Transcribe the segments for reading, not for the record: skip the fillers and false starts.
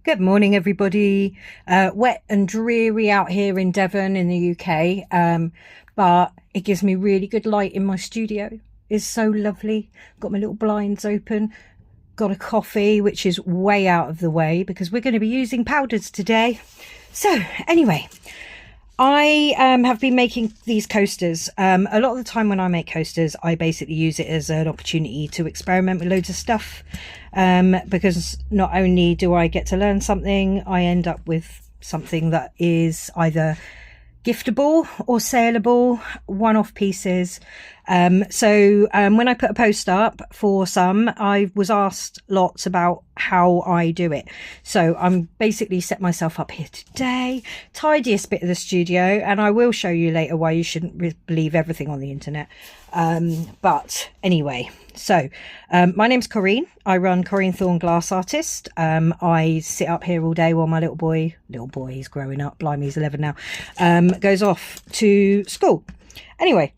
Good morning, everybody. Wet and dreary out here in Devon in the UK, but it gives me really good light in my studio. It's so lovely. Got my little blinds open, got a coffee, which is way out of the way because we're going to be using powders today. So anyway, I have been making these coasters. A lot of the time when I make coasters, I basically use it as an opportunity to experiment with loads of stuff, because not only do I get to learn something, I end up with something that is either giftable or saleable, one-off pieces. So when I put a post up for some, I was asked lots about how I do it. So I'm basically set myself up here today, tidiest bit of the studio, and I will show you later why you shouldn't believe everything on the internet. But anyway, so my name's Corinne. I run Corinne Thorne Glass Artist. I sit up here all day while my little boy, he's growing up, blimey, he's 11 now, goes off to school. Anyway,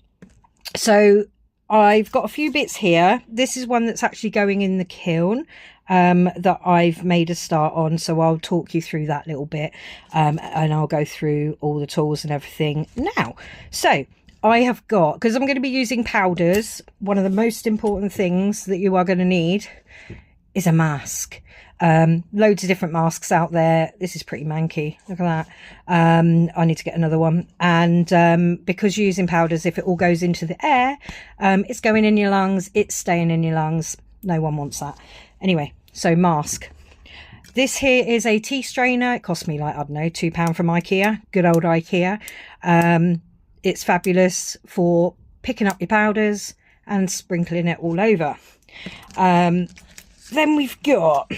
so I've got a few bits here. This is one that's actually going in the kiln, that I've made a start on, so I'll talk you through that little bit, and I'll go through all the tools and everything now. So I have got, because I'm going to be using powders, one of the most important things that you are going to need is a mask. Loads of different masks out there. This is pretty manky, look at that. I need to get another one. And because you're using powders, if it all goes into the air, it's going in your lungs, it's staying in your lungs. No one wants that. Anyway, so mask. This here is a tea strainer. It cost me like, I don't know, £2 from IKEA, good old IKEA. It's fabulous for picking up your powders and sprinkling it all over. Then we've got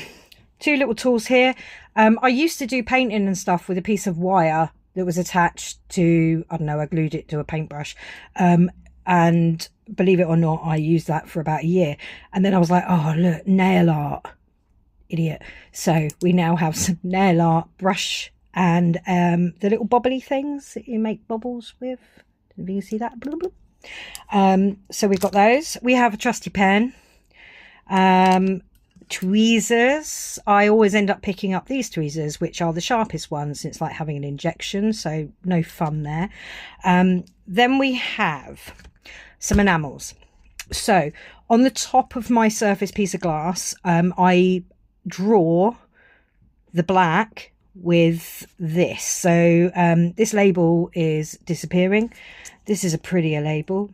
two little tools here. I used to do painting and stuff with a piece of wire that was attached to, I don't know, I glued it to a paintbrush. And believe it or not, I used that for about a year. And then I was like, oh, look, nail art. Idiot. So we now have some nail art brush and the little bobbly things that you make bubbles with. If you can see that. Blah, blah. So we've got those. We have a trusty pen. Tweezers. I always end up picking up these tweezers, which are the sharpest ones. It's like having an injection, so no fun there. Then we have some enamels. So on the top of my surface piece of glass, I draw the black with this. So this label is disappearing. This is a prettier label.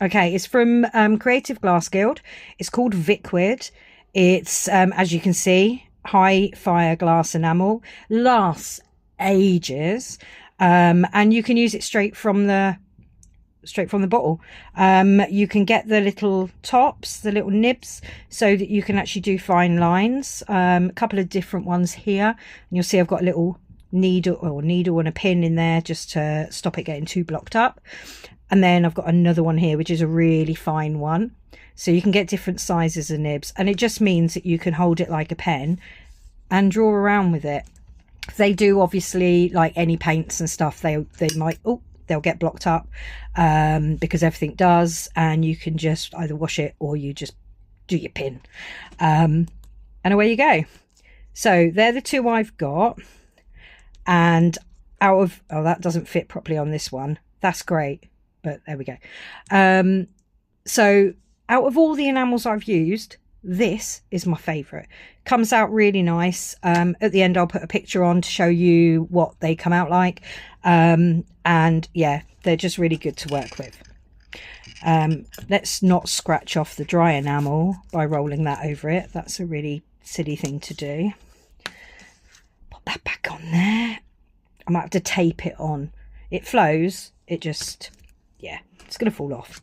Okay, it's from Creativeglassguild. It's called Viquid. It's, as you can see, high fire glass enamel. Lasts ages. And you can use it straight from the bottle. You can get the little tops, the little nibs, so that you can actually do fine lines. A couple of different ones here, and you'll see I've got a little needle and a pin in there just to stop it getting too blocked up. And then I've got another one here, which is a really fine one. So you can get different sizes of nibs, and it just means that you can hold it like a pen and draw around with it. They do, obviously, like any paints and stuff, they might, they'll get blocked up, because everything does, and you can just either wash it or you just do your pin, and away you go. So they're the two I've got. And out of, oh, that doesn't fit properly on this one, that's great, but there we go. So out of all the enamels I've used, this is my favorite. Comes out really nice. At the end I'll put a picture on to show you what they come out like. And yeah, they're just really good to work with. Let's not scratch off the dry enamel by rolling that over it. That's a really silly thing to do. Put that back on there. I might have to tape it on. It flows, it just, yeah, it's gonna fall off.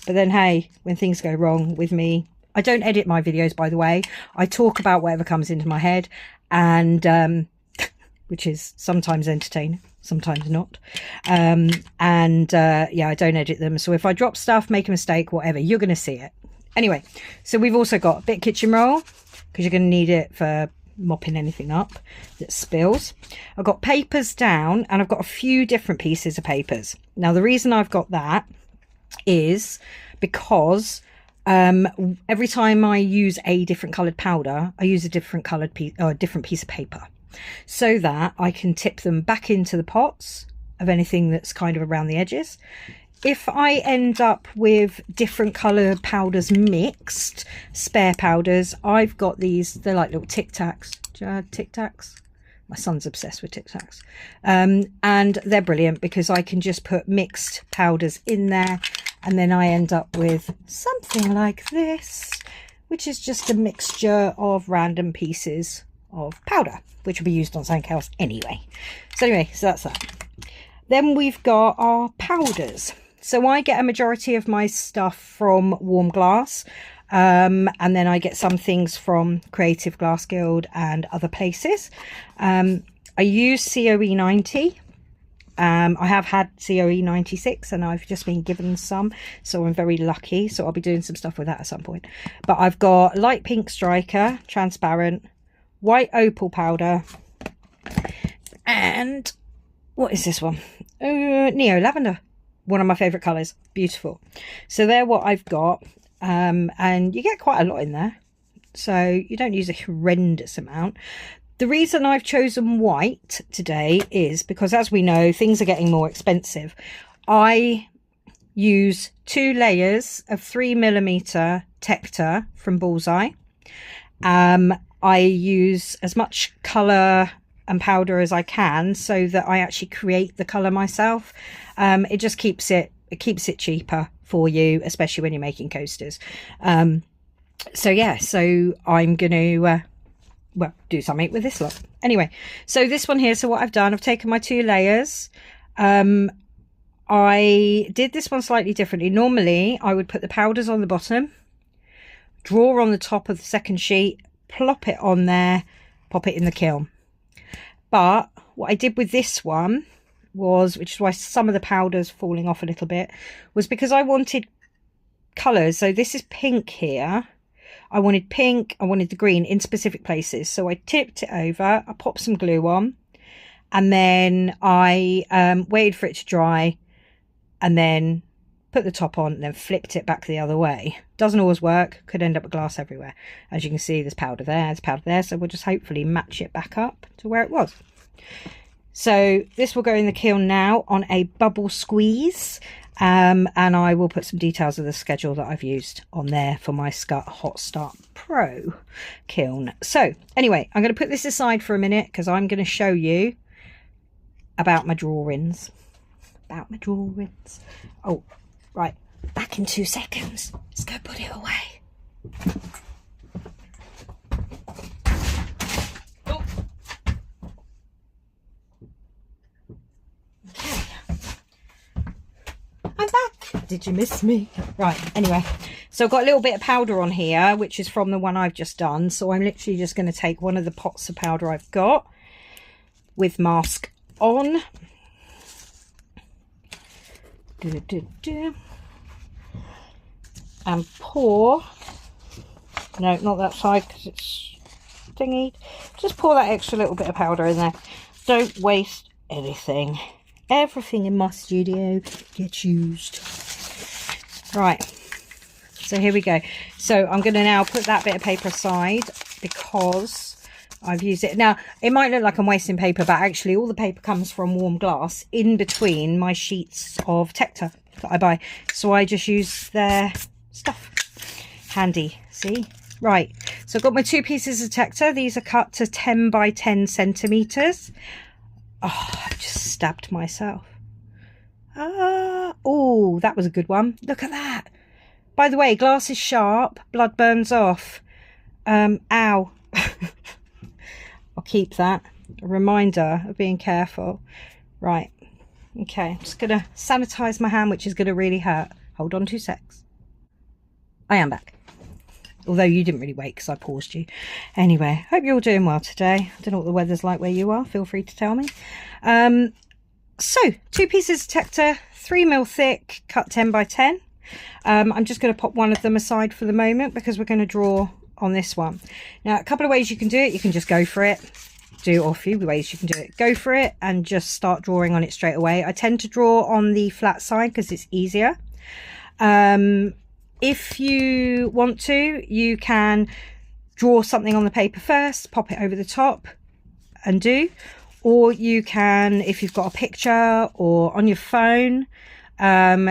But then hey, when things go wrong with me, I don't edit my videos, by the way. I talk about whatever comes into my head, and which is sometimes entertaining, sometimes not. Yeah, I don't edit them. So if I drop stuff, make a mistake, whatever, you're going to see it. Anyway, so we've also got a bit of kitchen roll, because you're going to need it for mopping anything up that spills. I've got papers down, and I've got a few different pieces of papers. Now, the reason I've got that is because every time I use a different coloured powder, I use a different coloured piece or a different piece of paper, so that I can tip them back into the pots of anything that's kind of around the edges. If I end up with different colour powders mixed, spare powders, I've got these, they're like little Tic Tacs. Do you know Tic Tacs? My son's obsessed with Tic Tacs. And they're brilliant because I can just put mixed powders in there, and then I end up with something like this, which is just a mixture of random pieces of powder, which will be used on something else anyway. So that's that. Then we've got our powders. So I get a majority of my stuff from Warm Glass, and then I get some things from Creativeglassguild and other places. I use COE 90. I have had COE 96 and I've just been given some, so I'm very lucky. So I'll be doing some stuff with that at some point. But I've got light pink striker, transparent, white opal powder, and what is this one? Neo lavender. One of my favourite colours. Beautiful. So they're what I've got. And you get quite a lot in there, so you don't use a horrendous amount. The reason I've chosen white today is because, as we know, things are getting more expensive. I use 2 layers of 3mm Tecta from Bullseye. I use as much colour and powder as I can so that I actually create the colour myself. It just keeps it cheaper for you, especially when you're making coasters. So yeah, so I'm gonna well, do something with this lot anyway. So this one here, so what I've done, I've taken my 2 layers. I did this one slightly differently. Normally I would put the powders on the bottom, draw on the top of the second sheet, plop it on there, pop it in the kiln. But what I did with this one was, which is why some of the powder's falling off a little bit, was because I wanted colours. So this is pink here. I wanted pink, I wanted the green in specific places. So I tipped it over, I popped some glue on, and then I waited for it to dry, and then put the top on, and then flipped it back the other way. Doesn't always work, could end up with glass everywhere. As you can see, there's powder there, so we'll just hopefully match it back up to where it was. So this will go in the kiln now on a bubble squeeze, and I will put some details of the schedule that I've used on there for my Skutt Hot Start Pro kiln. So anyway, I'm going to put this aside for a minute because I'm going to show you about my drawings. Oh, right, back in 2 seconds. Let's go put it away. I'm back. Did you miss me? Right, anyway, so I've got a little bit of powder on here, which is from the one I've just done. So I'm literally just going to take one of the pots of powder I've got with mask on. And pour, no, not that side because it's thingy. Just pour that extra little bit of powder in there. Don't waste anything. Everything in my studio gets used. Right, so here we go. So I'm going to now put that bit of paper aside because I've used it. Now, it might look like I'm wasting paper, but actually all the paper comes from Warm Glass in between my sheets of Tecta that I buy. So I just use their stuff. Handy, see? Right, so I've got my 2 pieces of Tecta. These are cut to 10 by 10 centimetres. Oh, I've just stabbed myself. Oh, that was a good one. Look at that. By the way, glass is sharp, blood burns off. Ow. I'll keep that. A reminder of being careful. Right. Okay, I'm just going to sanitize my hand, which is going to really hurt. Hold on 2 secs. I am back. Although you didn't really wait because I paused you. Anyway, hope you're all doing well today. I don't know what the weather's like where you are. Feel free to tell me. So, 2 pieces of Tecta, 3mm thick, cut 10 by 10. I'm just going to pop one of them aside for the moment because we're going to draw on this one. Now, a couple of ways you can do it. You can just go for it. Or a few ways you can do it. Go for it and just start drawing on it straight away. I tend to draw on the flat side because it's easier. If you want to, you can draw something on the paper first, pop it over the top and do, or you can, if you've got a picture or on your phone,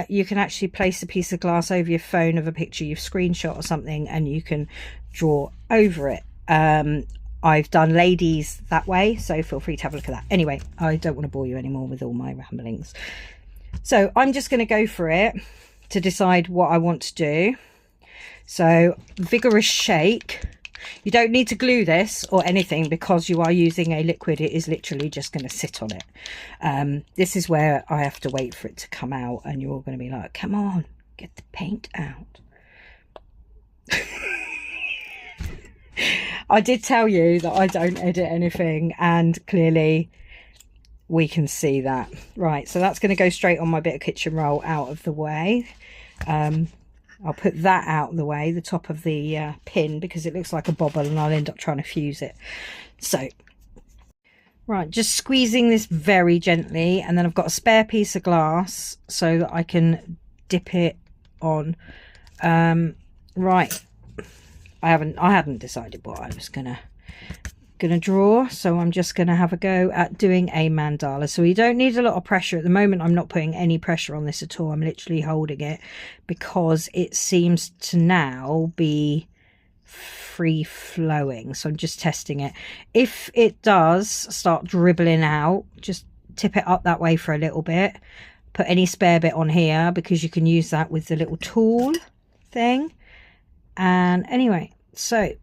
you can actually place a piece of glass over your phone of a picture you've screenshot or something, and you can draw over it. I've done ladies that way, so feel free to have a look at that. Anyway, I don't want to bore you anymore with all my ramblings. So I'm just going to go for it to decide what I want to do. So vigorous shake. You don't need to glue this or anything because you are using a liquid. It is literally just going to sit on it. This is where I have to wait for it to come out, and you're all going to be like, come on, get the paint out. I did tell you that I don't edit anything, and clearly we can see that. Right, so that's going to go straight on my bit of kitchen roll out of the way. I'll put that out of the way, the top of the pin, because it looks like a bobble and I'll end up trying to fuse it. So, right, just squeezing this very gently, and then I've got a spare piece of glass so that I can dip it on. Right, I hadn't decided what I was gonna draw, so I'm just gonna have a go at doing a mandala. So you don't need a lot of pressure at the moment. I'm not putting any pressure on this at all. I'm literally holding it because it seems to now be free flowing, so I'm just testing it. If it does start dribbling out, just tip it up that way for a little bit. Put any spare bit on here because you can use that with the little tool thing. And anyway, so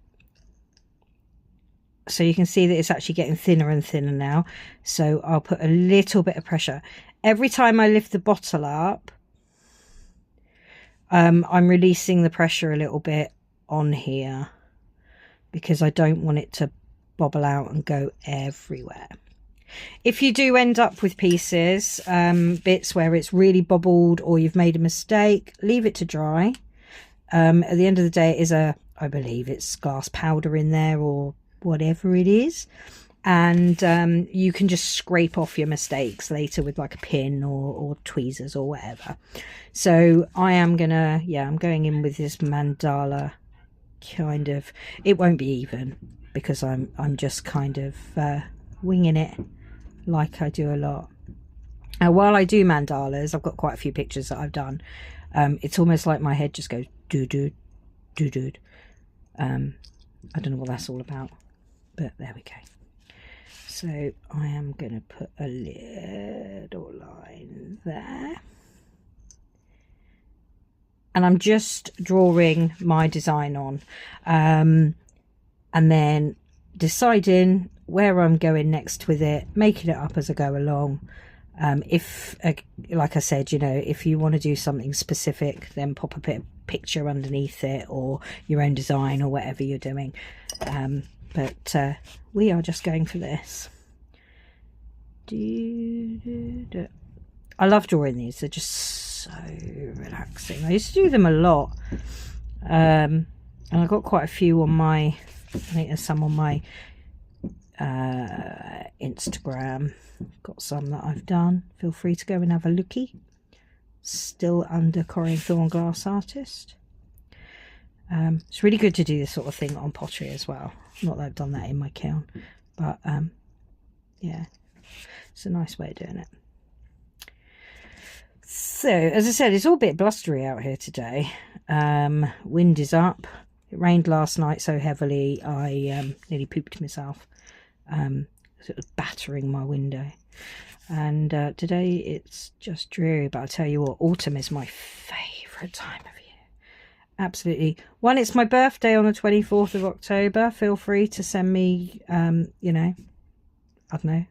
you can see that it's actually getting thinner and thinner now. So I'll put a little bit of pressure. Every time I lift the bottle up, I'm releasing the pressure a little bit on here because I don't want it to bobble out and go everywhere. If you do end up with pieces, bits where it's really bobbled or you've made a mistake, leave it to dry. At the end of the day, it is I believe it's glass powder in there or whatever it is, and you can just scrape off your mistakes later with like a pin or tweezers or whatever. So I am gonna, I'm going in with this mandala kind of. It won't be even because I'm just kind of winging it like I do a lot. Now while I do mandalas, I've got quite a few pictures that I've done. It's almost like my head just goes doo doo doo doo. I don't know what that's all about, but there we go. So I am going to put a little line there, and I'm just drawing my design on, and then deciding where I'm going next with it, making it up as I go along. If like I said, you know, if you want to do something specific, then pop a picture underneath it or your own design or whatever you're doing. But we are just going for this. I love drawing these. They're just so relaxing. I used to do them a lot, and I got quite a few on my, I think there's some on my Instagram. Got some that I've done. Feel free to go and have a looky. Still under Corrie Thorne Glass Artist. It's really good to do this sort of thing on pottery as well. Not that I've done that in my kiln, but yeah, it's a nice way of doing it. So as I said, it's all a bit blustery out here today. Wind is up. It rained last night so heavily I nearly pooped myself. It was battering my window, and today it's just dreary. But I'll tell you what, autumn is my favourite time of year. Absolutely. One, it's my birthday on the 24th of October. Feel free to send me you know, I don't know,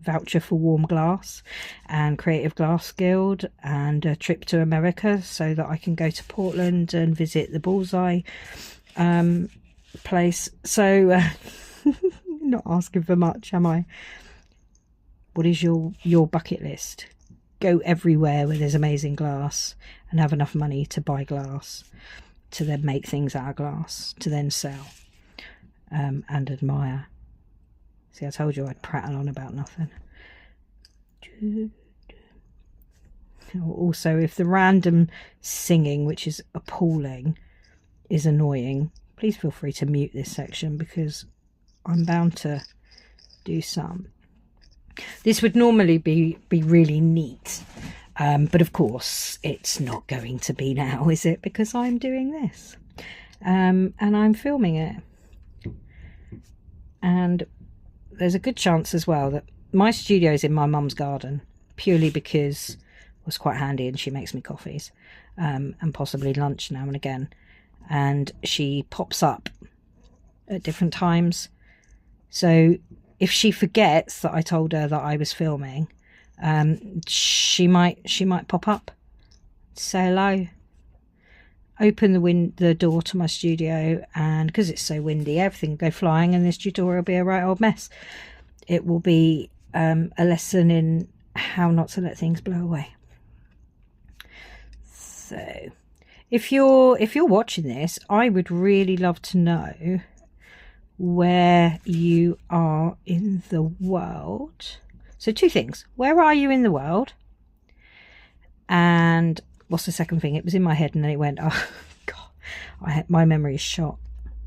voucher for warm glass and Creative Glass Guild and a trip to America so that I can go to Portland and visit the Bullseye place. So not asking for much, am I? What is your bucket list? Go everywhere where there's amazing glass and have enough money to buy glass, to then make things out of glass, to then sell and admire. See, I told you I'd prattle on about nothing. Also, if the random singing, which is appalling, is annoying, please feel free to mute this section, because I'm bound to do some. This would normally be really neat, but of course it's not going to be now, is it? Because I'm doing this, and I'm filming it. And there's a good chance as well that my studio is in my mum's garden, purely because it was quite handy and she makes me coffees, and possibly lunch now and again. And she pops up at different times. So if she forgets that I told her that I was filming, she might pop up, say hello, open the door to my studio, and because it's so windy, everything will go flying, and this tutorial will be a right old mess. It will be a lesson in how not to let things blow away. So if you're watching this, I would really love to know where you are in the world. So two things: where are you in the world, and what's the second thing? It was in my head and then it went, oh god, my memory is shot.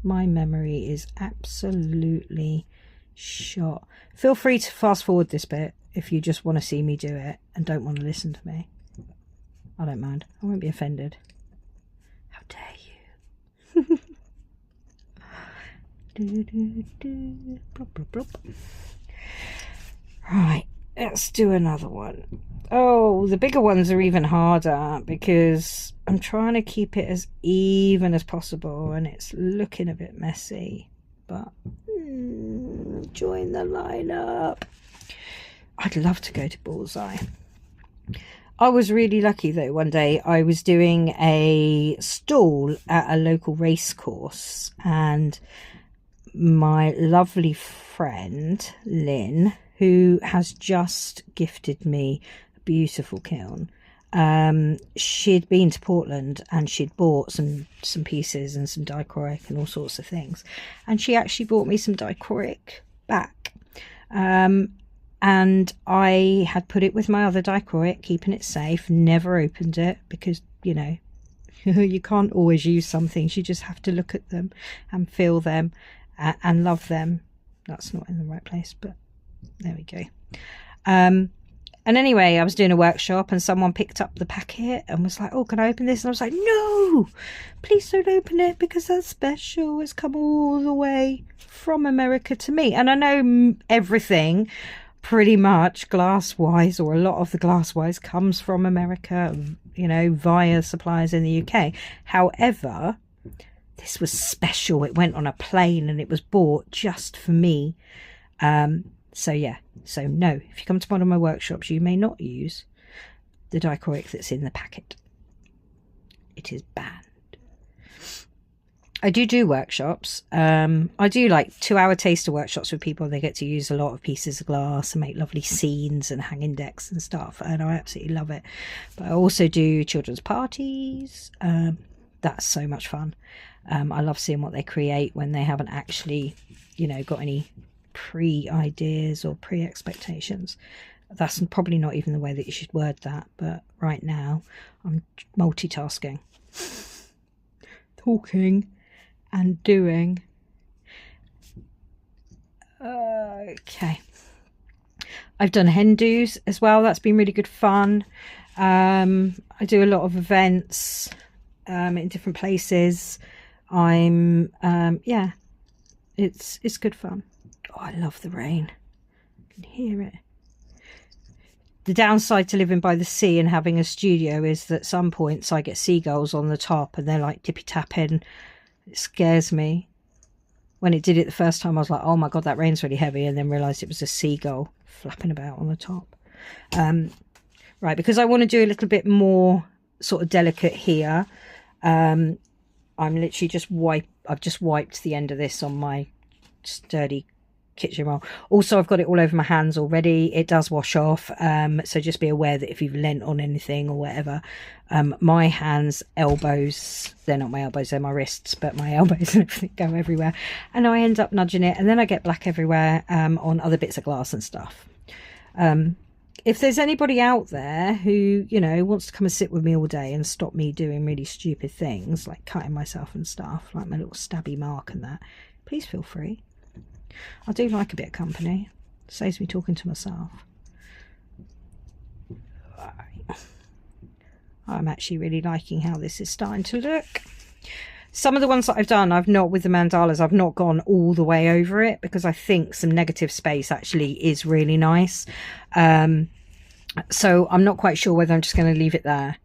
My memory is absolutely shot. Feel free to fast forward this bit if you just want to see me do it and don't want to listen to me. I don't mind, I won't be offended. How dare you. Right, let's do another one. Oh, the bigger ones are even harder because I'm trying to keep it as even as possible and it's looking a bit messy, but join the lineup. I'd love to go to Bullseye. I was really lucky though. One day I was doing a stall at a local race course, and my lovely friend Lynn, who has just gifted me a beautiful kiln, she'd been to Portland and she'd bought some pieces and some dichroic and all sorts of things, and she actually bought me some dichroic back, and I had put it with my other dichroic, keeping it safe, never opened it, because you know you can't always use some things, you just have to look at them and feel them and love them. That's not in the right place, but there we go. And anyway, I was doing a workshop and someone picked up the packet and was like, oh, can I open this? And I was like, no, please don't open it, because that's special. It's come all the way from America to me. And I know everything pretty much glass wise, or a lot of the glass wise, comes from America, you know, via suppliers in the UK. However, this was special. It went on a plane and it was bought just for me. So yeah, so no, if you come to one of my workshops, you may not use the dichroic that's in the packet. It is banned. I do workshops. I do like 2-hour taster workshops with people. They get to use a lot of pieces of glass and make lovely scenes and hanging decks and stuff, and I absolutely love it. But I also do children's parties. That's so much fun. I love seeing what they create when they haven't actually, you know, got any pre-ideas or pre-expectations. That's probably not even the way that you should word that, but right now I'm multitasking, talking and doing. Okay, I've done hen do's as well. That's been really good fun. I do a lot of events in different places. Yeah, it's good fun. Oh, I love the rain. I can hear it. The downside to living by the sea and having a studio is that at some points I get seagulls on the top and they're like tippy tapping. It scares me. When it did it the first time, I was like, oh my god, that rain's really heavy, and then realised it was a seagull flapping about on the top. Right, because I want to do a little bit more sort of delicate here. I'm literally I've just wiped the end of this on my sturdy kitchen roll. Also, I've got it all over my hands already. It does wash off, so just be aware that if you've lent on anything or whatever, my hands, elbows, they're not my elbows, they're my wrists, but my elbows and everything go everywhere, and I end up nudging it, and then I get black everywhere on other bits of glass and stuff. if there's anybody out there who, you know, wants to come and sit with me all day and stop me doing really stupid things like cutting myself and stuff, like my little stabby mark and that, please feel free. I do like a bit of company. It saves me talking to myself. I'm actually really liking how this is starting to look. Some of the ones that I've done, I've not, with the mandalas, I've not gone all the way over it because I think some negative space actually is really nice. So I'm not quite sure whether I'm just going to leave it there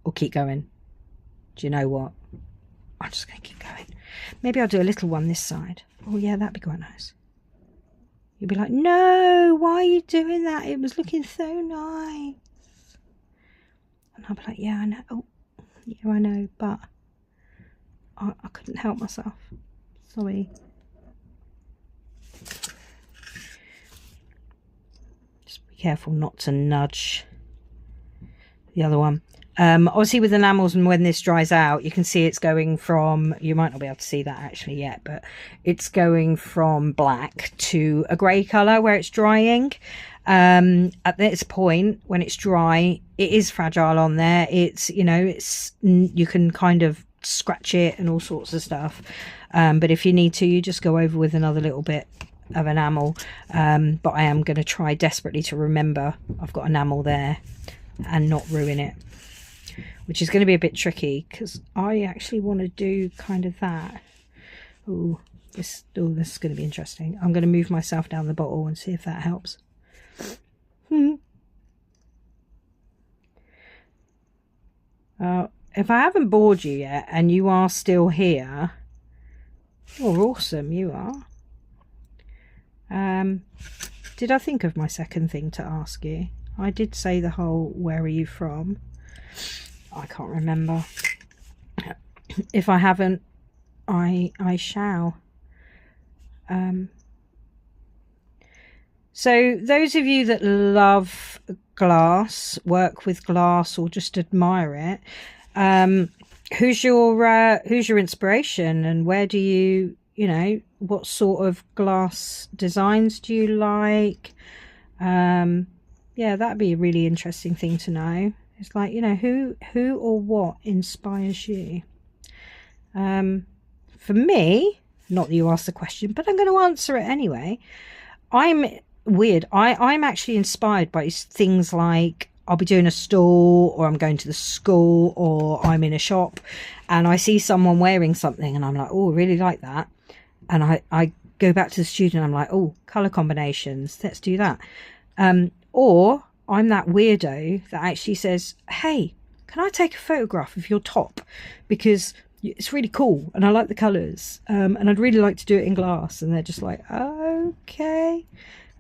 or keep going. Do you know what? I'm just going to keep going. Maybe I'll do a little one this side. Oh yeah, that'd be quite nice. You'd be like, no, why are you doing that? It was looking so nice. And I'll be like, yeah, I know. Oh, yeah, I know, but I couldn't help myself. Sorry. Just be careful not to nudge the other one. Obviously with enamels, and when this dries out, you can see it's going from, you might not be able to see that actually yet, but it's going from black to a grey colour where it's drying. At this point, when it's dry, it is fragile on there. It's, you know, it's, you can kind of scratch it and all sorts of stuff. But if you need to, you just go over with another little bit of enamel. But I am going to try desperately to remember I've got enamel there and not ruin it, which is going to be a bit tricky because I actually want to do kind of that. Oh, this is going to be interesting. I'm going to move myself down the bottle and see if that helps. If I haven't bored you yet and you are still here, you're awesome, you are. Did I think of my second thing to ask you? I did say the whole, where are you from? I can't remember. If I haven't, I shall. So those of you that love glass, work with glass, or just admire it, who's your inspiration, and where do you, you know, what sort of glass designs do you like? Yeah, that'd be a really interesting thing to know. It's like, you know, who or what inspires you? For me, not that you asked the question, but I'm going to answer it anyway. I'm weird. I'm actually inspired by things like, I'll be doing a store, or I'm going to the school, or I'm in a shop and I see someone wearing something and I'm like, oh, I really like that. And I go back to the student, I'm like, oh, colour combinations, let's do that. Or I'm that weirdo that actually says, hey, can I take a photograph of your top? Because it's really cool and I like the colours, and I'd really like to do it in glass. And they're just like, okay.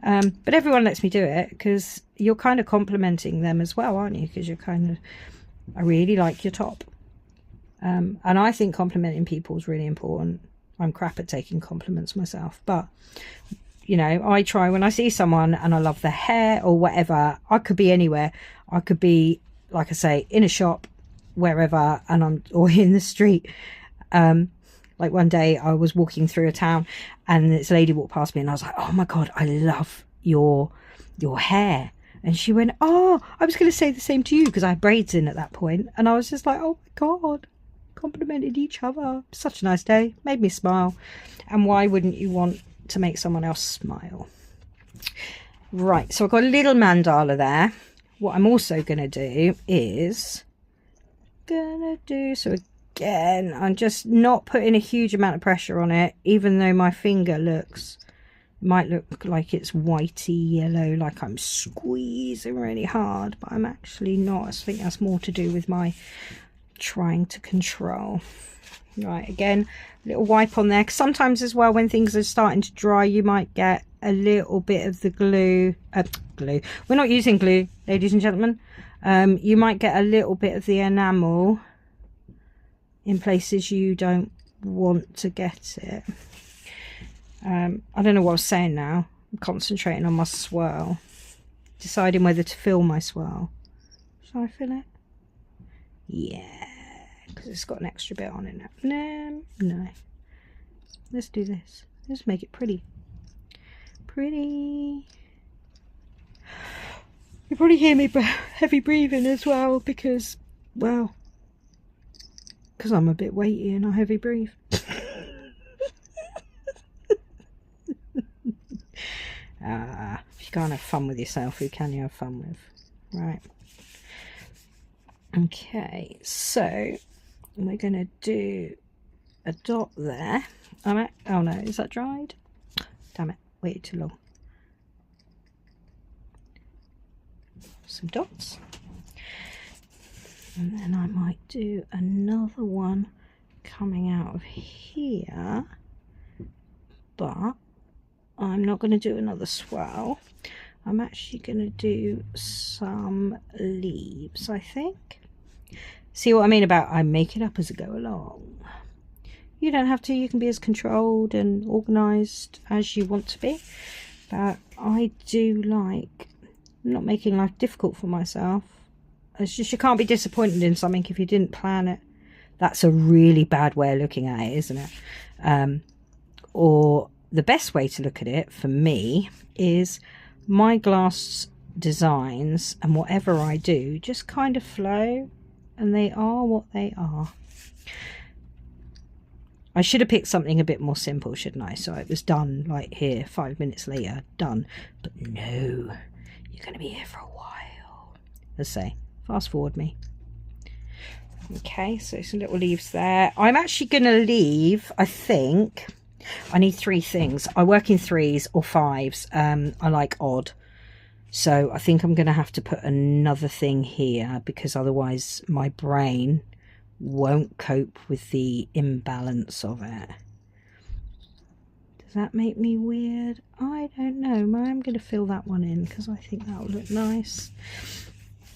But everyone lets me do it because you're kind of complimenting them as well, aren't you? Because you're kind of, I really like your top. And I think complimenting people is really important. I'm crap at taking compliments myself, but you know, I try when I see someone and I love their hair or whatever. I could be anywhere. I could be, like I say, in a shop, wherever, and or in the street. Like one day I was walking through a town and this lady walked past me and I was like, oh my God, I love your hair. And she went, oh, I was going to say the same to you, because I had braids in at that point. And I was just like, oh my God, complimented each other. Such a nice day. Made me smile. And why wouldn't you want to make someone else smile? Right, so I've got a little mandala there. What I'm also going to do is so again, I'm just not putting a huge amount of pressure on it, even though my finger might look like it's whitey yellow, like I'm squeezing really hard, but I'm actually not. I think that's more to do with my trying to control. Right, again, a little wipe on there, because sometimes as well when things are starting to dry you might get a little bit of the glue. We're not using glue, ladies and gentlemen. You might get a little bit of the enamel in places you don't want to get it. I don't know what I was saying now. I'm concentrating on my swirl, deciding whether to fill my swirl. Shall I fill it? Yeah, because it's got an extra bit on it now. No. Let's do this. Let's make it pretty. Pretty. probably hear me heavy breathing as well because, well, because I'm a bit weighty and I heavy breathe. If you can't have fun with yourself, who can you have fun with? Right. Okay, so we're going to do a dot there. Oh no, is that dried? Damn it, waited too long. Some dots. And then I might do another one coming out of here. But I'm not going to do another swirl. I'm actually going to do some leaves, I think. See what I mean about I make it up as I go along. You don't have to, you can be as controlled and organised as you want to be. But I do like not making life difficult for myself. It's just you can't be disappointed in something if you didn't plan it. That's a really bad way of looking at it, isn't it? Or the best way to look at it for me is my glass designs and whatever I do just kind of flow, and they are what they are. I should have picked something a bit more simple, shouldn't I? So it was done like here, 5 minutes later, done. But no, you're going to be here for a while. Let's say, fast forward me. Okay, so some little leaves there. I'm actually going to leave, I think, I need 3 things. I work in 3s or 5s. I like odd. So I think I'm going to have to put another thing here because otherwise my brain won't cope with the imbalance of it. Does that make me weird? I don't know. I'm going to fill that one in because I think that will look nice.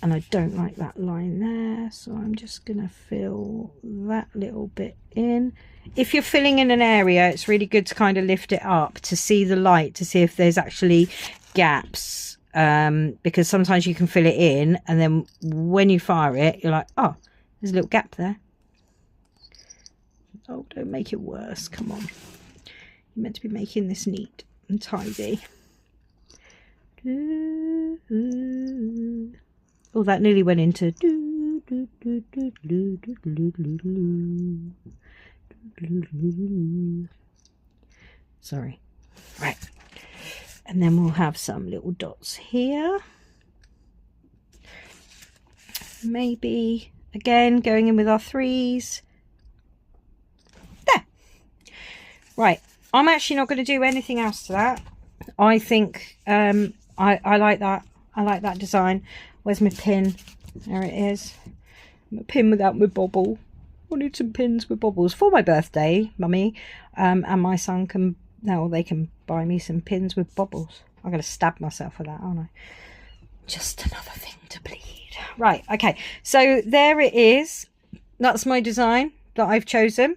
And I don't like that line there, so I'm just going to fill that little bit in. If you're filling in an area, it's really good to kind of lift it up to see the light, to see if there's actually gaps. Because sometimes you can fill it in, and then when you fire it, you're like, oh, there's a little gap there. Oh, don't make it worse. Come on. You're meant to be making this neat and tidy. Oh, that nearly went into sorry. Right. And then we'll have some little dots here. Maybe, again, going in with our 3s. There. Right. I'm actually not going to do anything else to that. I think I like that. I like that design. Where's my pin? There it is. A pin without my bobble. I need some pins with bobbles for my birthday, Mummy. And my son can, now they can buy me some pins with bobbles. I'm going to stab myself for that, aren't I? Just another thing to bleed. Right, okay. So there it is. That's my design that I've chosen.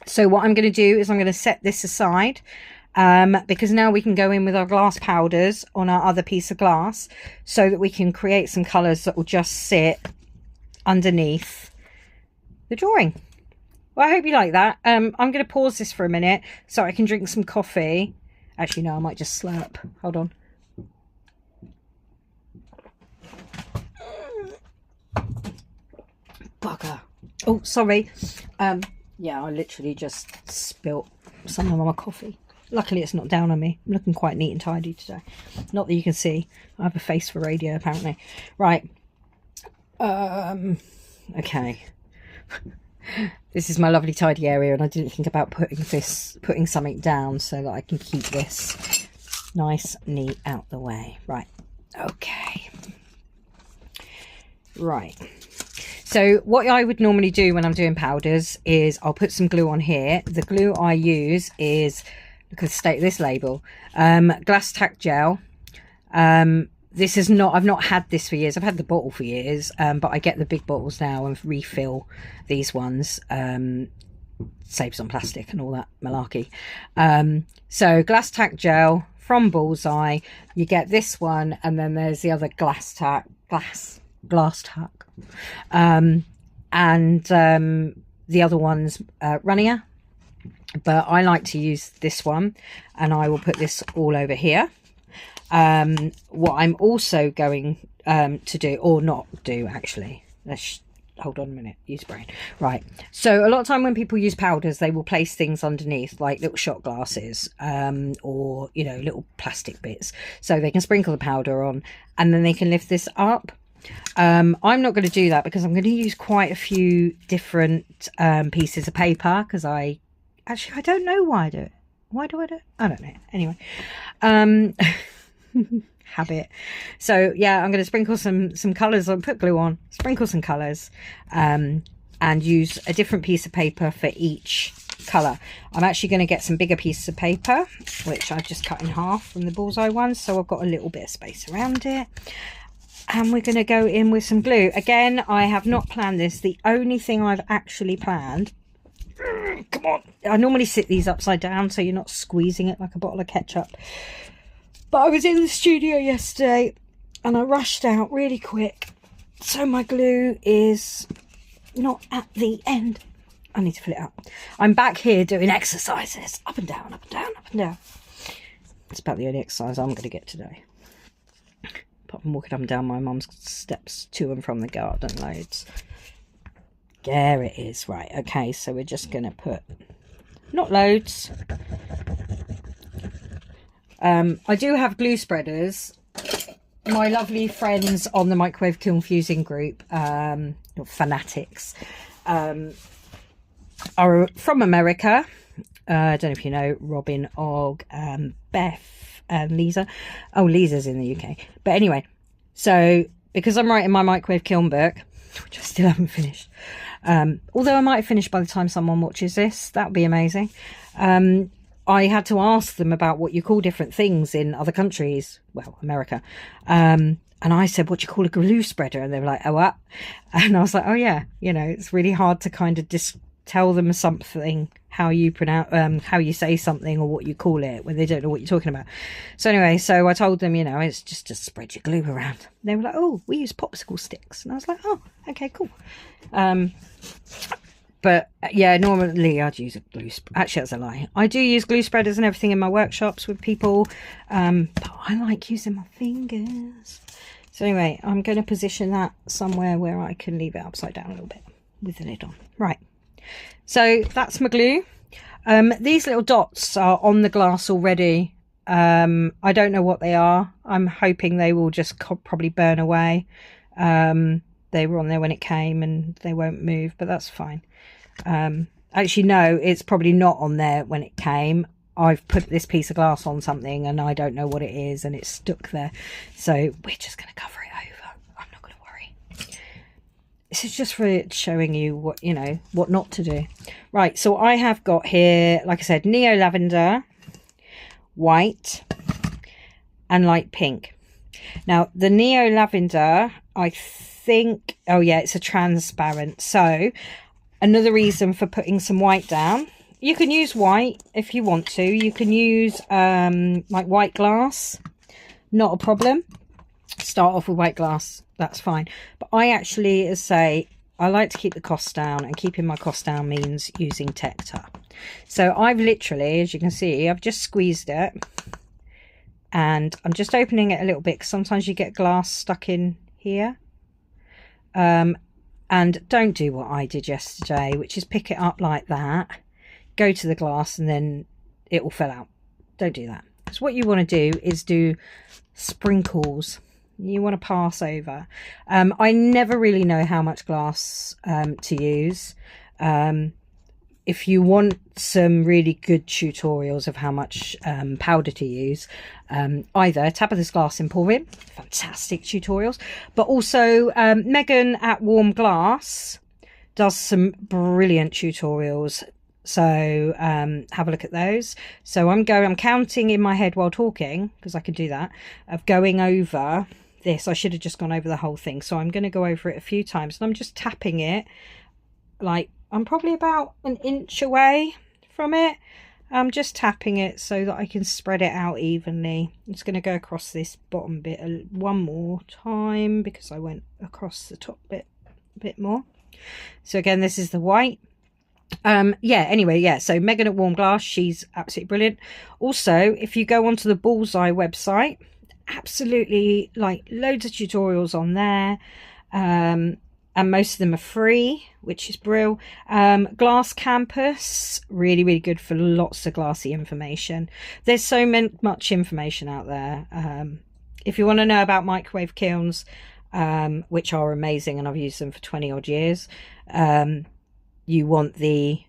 So what I'm going to do is I'm going to set this aside. Because now we can go in with our glass powders on our other piece of glass so that we can create some colours that will just sit underneath the drawing. Well, I hope you like that. I'm going to pause this for a minute so I can drink some coffee. Actually, no, I might just slurp. Hold on. Bugger. Oh, sorry. Yeah, I literally just spilt some of my coffee. Luckily, it's not down on me. I'm looking quite neat and tidy today. Not that you can see. I have a face for radio, apparently. Right. Okay. This is my lovely tidy area, and I didn't think about putting something down so that I can keep this nice, neat out the way. Right. Okay. Right. So what I would normally do when I'm doing powders is I'll put some glue on here. The glue I use is, look at the state of this label, glass tack gel. This is not, I've not had this for years. I've had the bottle for years, but I get the big bottles now and refill these ones. Saves on plastic and all that malarkey. So glass tack gel from Bullseye. You get this one, and then there's the other glass tack. And the other one's Runnier. But I like to use this one, and I will put this all over here. What I'm also going to do, or not do actually, let's hold on a minute, use brain. Right, so a lot of time when people use powders, they will place things underneath, like little shot glasses, or, you know, little plastic bits, so they can sprinkle the powder on and then they can lift this up. I'm not going to do that because I'm going to use quite a few different pieces of paper, because I don't know why I do it. Why do I do it? I don't know. Anyway, habit. So yeah, I'm going to sprinkle some colours on, put glue on, sprinkle some colours, and use a different piece of paper for each colour. I'm actually going to get some bigger pieces of paper, which I've just cut in half from the Bullseye ones, so I've got a little bit of space around it. And we're going to go in with some glue. Again, I have not planned this. The only thing I've actually planned, come on, I normally sit these upside down so you're not squeezing it like a bottle of ketchup. But I was in the studio yesterday and I rushed out really quick, so my glue is not at the end. I need to fill it up. I'm back here doing exercises, up and down, up and down, up and down. It's about the only exercise I'm going to get today. Apart from walking up and down my mum's steps to and from the garden loads. There it is. Right, okay, so we're just going to put, not loads. I do have glue spreaders. My lovely friends on the Microwave Kiln Fusing group, fanatics, are from America. I don't know if you know Robin, Og, Beth and Lisa. Oh, Lisa's in the UK. But anyway, so because I'm writing my microwave kiln book, which I still haven't finished, although I might finish by the time someone watches this, that would be amazing. I had to ask them about what you call different things in other countries, well, America. And I said, what do you call a glue spreader? And they were like, oh, what? And I was like, oh yeah, you know, it's really hard to kind of tell them something, how you pronounce, how you say something or what you call it when they don't know what you're talking about. So anyway, so I told them, you know, it's just to spread your glue around. They were like, oh, we use popsicle sticks. And I was like, oh, okay, cool. But yeah, normally I'd use a glue actually, that's a lie. I do use glue spreaders and everything in my workshops with people, but I like using my fingers. So anyway, I'm going to position that somewhere where I can leave it upside down a little bit with the lid on. Right, so that's my glue. These little dots are on the glass already. I don't know what they are. I'm hoping they will just probably burn away. They were on there when it came and they won't move, but that's fine. Actually, no, it's probably not on there when it came. I've put this piece of glass on something and I don't know what it is and it's stuck there. So we're just going to cover it over. I'm not going to worry. This is just for showing you what, you know, what not to do. Right, so I have got here, like I said, neo lavender, white and light pink. Now the neo lavender, I think, oh yeah, it's a transparent. So another reason for putting some white down, you can use white if you want to. You can use like white glass, not a problem. Start off with white glass, that's fine. But I actually, as say, I like to keep the cost down, and keeping my cost down means using Tecta. So I've literally, as you can see, I've just squeezed it and I'm just opening it a little bit because sometimes you get glass stuck in here. And don't do what I did yesterday, which is pick it up like that, go to the glass and then it will fill out. Don't do that. So what you want to do is do sprinkles. You want to pass over. I never really know how much glass to use. If you want some really good tutorials of how much powder to use, either tap of this glass and pour in, fantastic tutorials, but also Megan at Warm Glass does some brilliant tutorials. So have a look at those. So I'm counting in my head while talking, because I can do that, of going over this. I should have just gone over the whole thing. So I'm going to go over it a few times and I'm just tapping it. Like, I'm probably about an inch away from it. I'm just tapping it so that I can spread it out evenly. I'm just going to go across this bottom bit one more time because I went across the top bit a bit more. So again, this is the white. Yeah, anyway, yeah, so Megan at Warm Glass, she's absolutely brilliant. Also, if you go onto the Bullseye website, absolutely, like, loads of tutorials on there, and most of them are free, which is brilliant. Glass Campus, really, really good for lots of glassy information. There's so much information out there. If you want to know about microwave kilns, which are amazing, and I've used them for 20 odd years, you want the...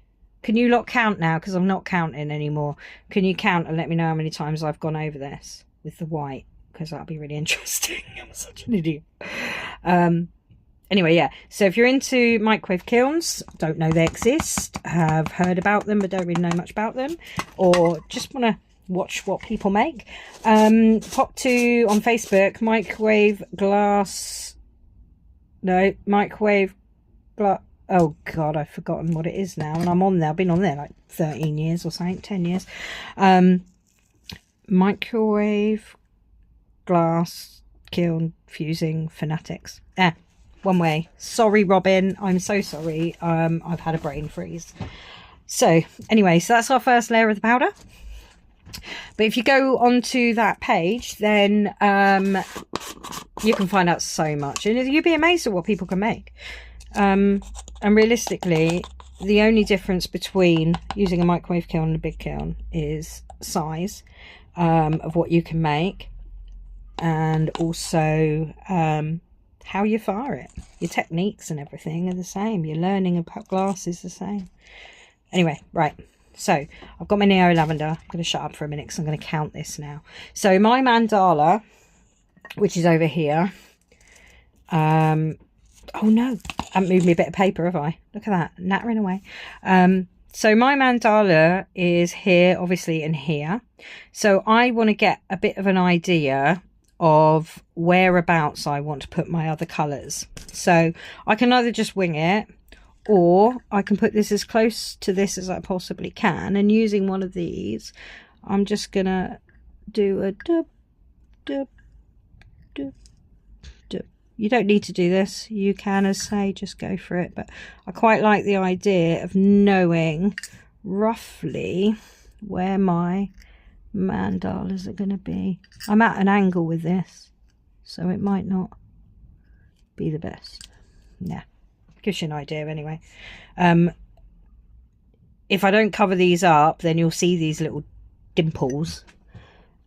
Can you lot count now? Because I'm not counting anymore. Can you count and let me know how many times I've gone over this with the white? Because that'll be really interesting. I'm such an idiot. Anyway, yeah. So if you're into microwave kilns, don't know they exist, have heard about them but don't really know much about them, or just want to watch what people make, pop to on Facebook microwave glass. No, microwave glass. Oh god, I've forgotten what it is now, and I'm on there. I've been on there like 13 years or something, 10 years. Microwave glass kiln fusing fanatics. One way. Sorry, Robin. I'm so sorry. I've had a brain freeze. So anyway, so that's our first layer of the powder. But if you go onto that page, then you can find out so much, and you'd be amazed at what people can make. And realistically, the only difference between using a microwave kiln and a big kiln is size of what you can make, and also how you fire it. Your techniques and everything are the same. Your learning about glass is the same. Anyway, right. So I've got my Neo Lavender. I'm going to shut up for a minute because I'm going to count this now. So my mandala, which is over here. Oh no, I haven't moved me a bit of paper, have I? Look at that, nattering away. So my mandala is here, obviously, and here. So I want to get a bit of an idea of whereabouts I want to put my other colours. So I can either just wing it, or I can put this as close to this as I possibly can. And using one of these, I'm just going to do a dub, dub, dub, dub. You don't need to do this. You can, as say, just go for it. But I quite like the idea of knowing roughly where my mandalas are going to be. I'm at an angle with this, so it might not be the best. Yeah, gives you an idea anyway. If I don't cover these up, then you'll see these little dimples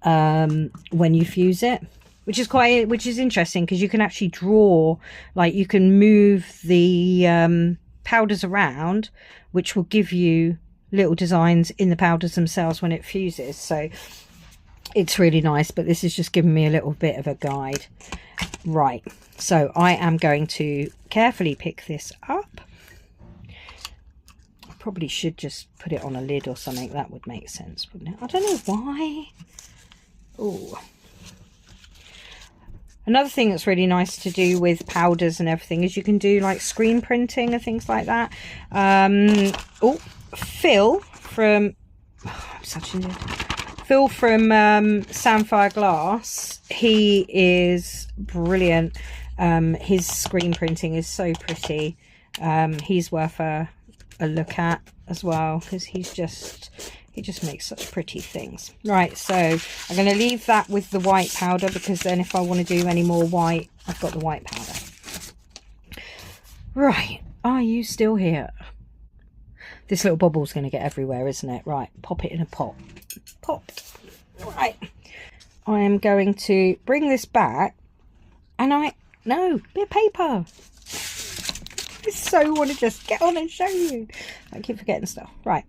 when you fuse it. Which is interesting, because you can actually draw, like you can move the powders around, which will give you little designs in the powders themselves when it fuses. So it's really nice, but this is just giving me a little bit of a guide. Right, so I am going to carefully pick this up. I probably should just put it on a lid or something. That would make sense, wouldn't it? I don't know why. Oh. Another thing that's really nice to do with powders and everything is you can do like screen printing and things like that. Phil from Phil from Sapphire Glass, he is brilliant. His screen printing is so pretty. He's worth a look at as well, because he just makes such pretty things. Right, so I'm going to leave that with the white powder, because then if I want to do any more white, I've got the white powder. Right, are you still here? This little bubble's going to get everywhere, isn't it? Right, pop it in a pot. Pop. Right, I am going to bring this back, and no, bit of paper. I so want to just get on and show you. I keep forgetting stuff. Right,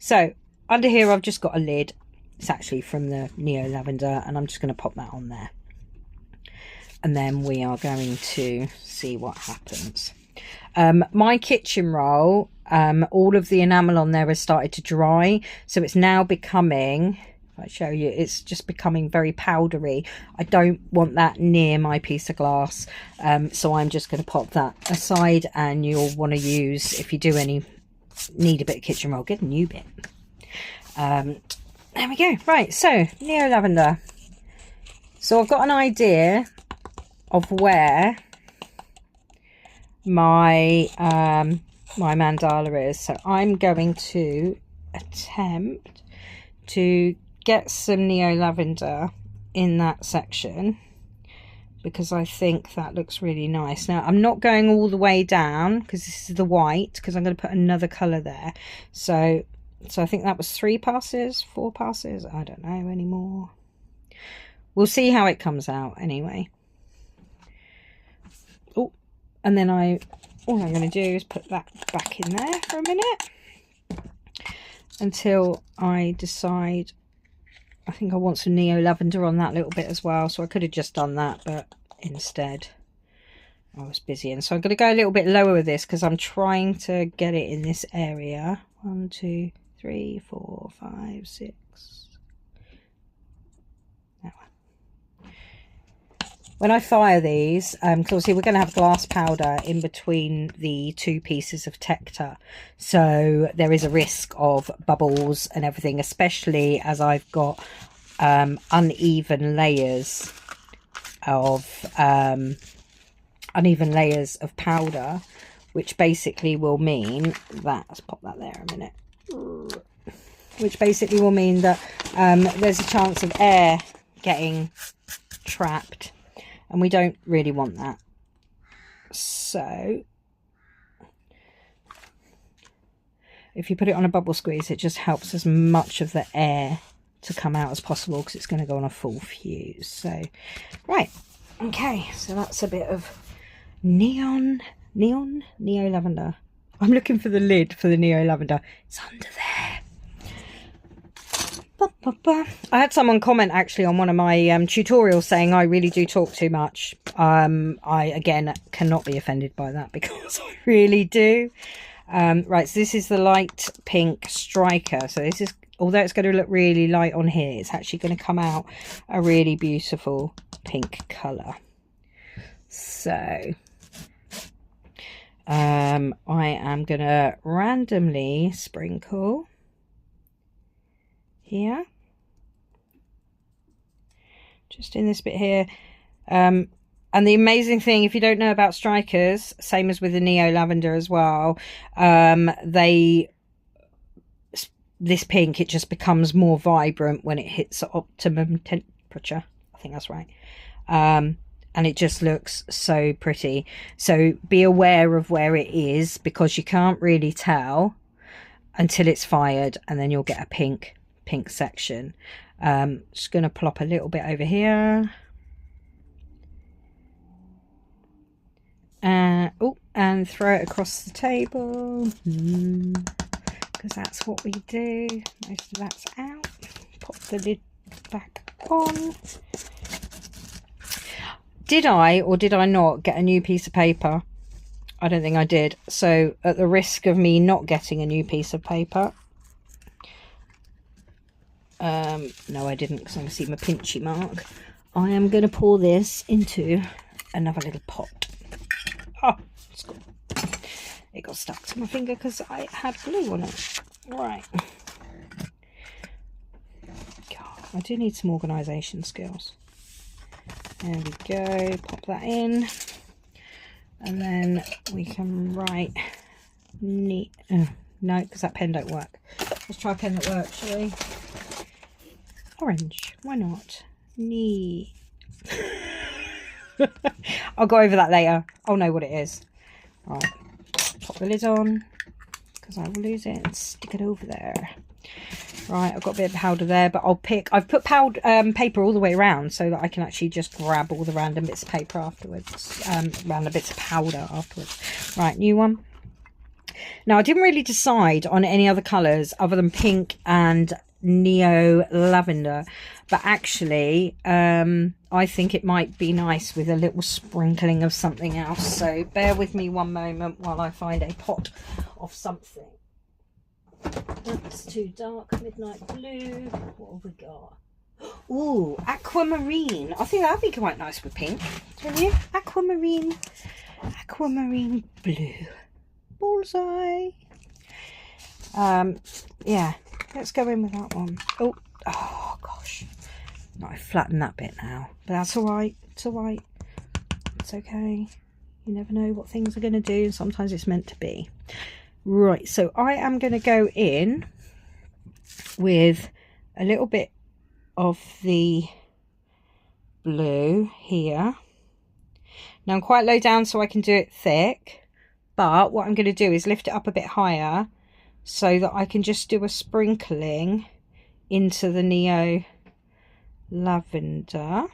so under here I've just got a lid. It's actually from the Neo Lavender, and I'm just going to pop that on there, and then we are going to see what happens. My kitchen roll, all of the enamel on there has started to dry, so it's now becoming, if I show you, it's just becoming very powdery. I don't want that near my piece of glass, so I'm just going to pop that aside, and you'll want to use, if you do need a bit of kitchen roll, get a new bit. There we go. Right, so Neo Lavender. So I've got an idea of where my my mandala is. So I'm going to attempt to get some neo lavender in that section, because I think that looks really nice. Now I'm not going all the way down because this is the white, because I'm going to put another colour there. So I think that was 3 passes, 4 passes, I don't know anymore. We'll see how it comes out anyway. Oh, and then all I'm going to do is put that back in there for a minute until I decide. I think I want some neo lavender on that little bit as well, so I could have just done that, but instead I was busy. And so I'm going to go a little bit lower with this because I'm trying to get it in this area. 1, 2, 3, 4, 5, 6. That one. When I fire these, because obviously we're going to have glass powder in between the 2 pieces of Tecta, so there is a risk of bubbles and everything, especially as I've got uneven layers of powder, which basically will mean that, let's pop that there a minute, which basically will mean that there's a chance of air getting trapped, and we don't really want that. So if you put it on a bubble squeeze, it just helps as much of the air to come out as possible, because it's going to go on a full fuse. So right, okay, so that's a bit of neo lavender. I'm looking for the lid for the neo lavender. It's under there. I had someone comment actually on one of my tutorials saying I really do talk too much. I again cannot be offended by that, because I really do. Right, so this is the light pink striker. So this is, although it's going to look really light on here, it's actually going to come out a really beautiful pink colour. So I am going to randomly sprinkle here, just in this bit here. And the amazing thing, if you don't know about strikers, same as with the neo lavender as well, this pink, it just becomes more vibrant when it hits optimum temperature. I think that's right. And it just looks so pretty. So be aware of where it is, because you can't really tell until it's fired, and then you'll get a pink section. Just going to plop a little bit over here. And throw it across the table, because that's what we do. Most of that's out. Pop the lid back on. Did I or did I not get a new piece of paper? I don't think I did. So at the risk of me not getting a new piece of paper, no I didn't, because I can see my pinchy mark, I am going to pour this into another little pot. Oh, it got stuck to my finger because I had glue on it. Right. God, I do need some organisation skills. There we go. Pop that in. And then we can write neat. Oh, no, because that pen don't work. Let's try a pen that works, shall we? Orange. Why not? Neat. I'll go over that later. I'll know what it is. Right, pop the lid on, because I will lose it, and stick it over there. Right, I've got a bit of powder there, but I've put powder paper all the way around so that I can actually just grab all the random bits of paper afterwards, random bits of powder afterwards. Right, new one. Now I didn't really decide on any other colours other than pink and neo lavender, but actually I think it might be nice with a little sprinkling of something else. So bear with me one moment while I find a pot of something. That's too dark. Midnight blue. What have we got? Ooh, aquamarine. I think that'd be quite nice with pink, don't you? Aquamarine blue. Bullseye. Yeah, let's go in with that one. Oh gosh, no, I flattened that bit now, but that's all right. It's all right. It's okay. You never know what things are going to do. Sometimes it's meant to be. Right, so I am going to go in with a little bit of the blue here. Now I'm quite low down so I can do it thick, but what I'm going to do is lift it up a bit higher so that I can just do a sprinkling into the neo lavender,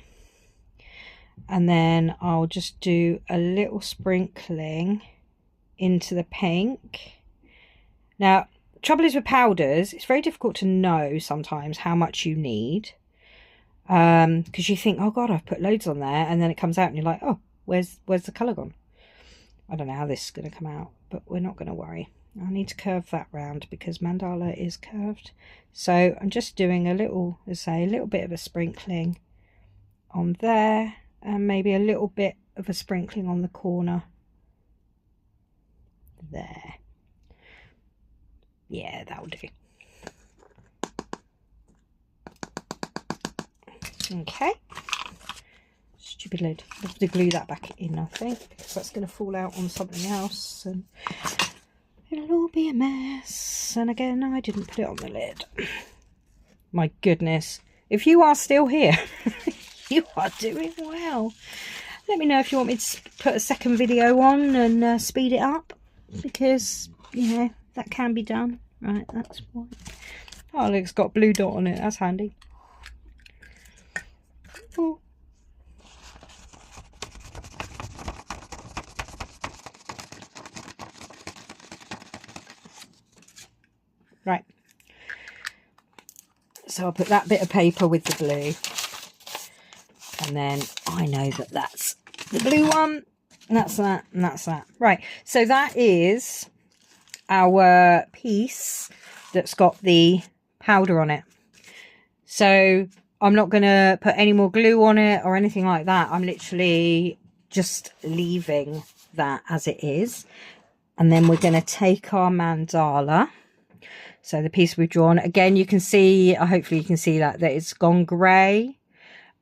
and then I'll just do a little sprinkling into the pink. Now, trouble is with powders, it's very difficult to know sometimes how much you need, because you think, oh god, I've put loads on there, and then it comes out and you're like, oh, where's the colour gone? I don't know how this is going to come out, but we're not going to worry. I need to curve that round because mandala is curved. So I'm just doing a little, as I say, a little bit of a sprinkling on there, and maybe a little bit of a sprinkling on the corner there. Yeah, that'll do. Okay. Stupid lid. I have to glue that back in, I think, because that's going to fall out on something else and it'll all be a mess. And again, I didn't put it on the lid. My goodness. If you are still here, you are doing well. Let me know if you want me to put a second video on and speed it up, because, you know, that can be done. Right, that's why. Oh, look, it's got a blue dot on it. That's handy. Oh. Right. So I'll put that bit of paper with the blue. And then I know that that's the blue one. And that's that, and that's that. Right, so that is our piece that's got the powder on it. So I'm not going to put any more glue on it or anything like that. I'm literally just leaving that as it is. And then we're going to take our mandala. So the piece we've drawn, again, you can see, hopefully you can see that it's gone grey.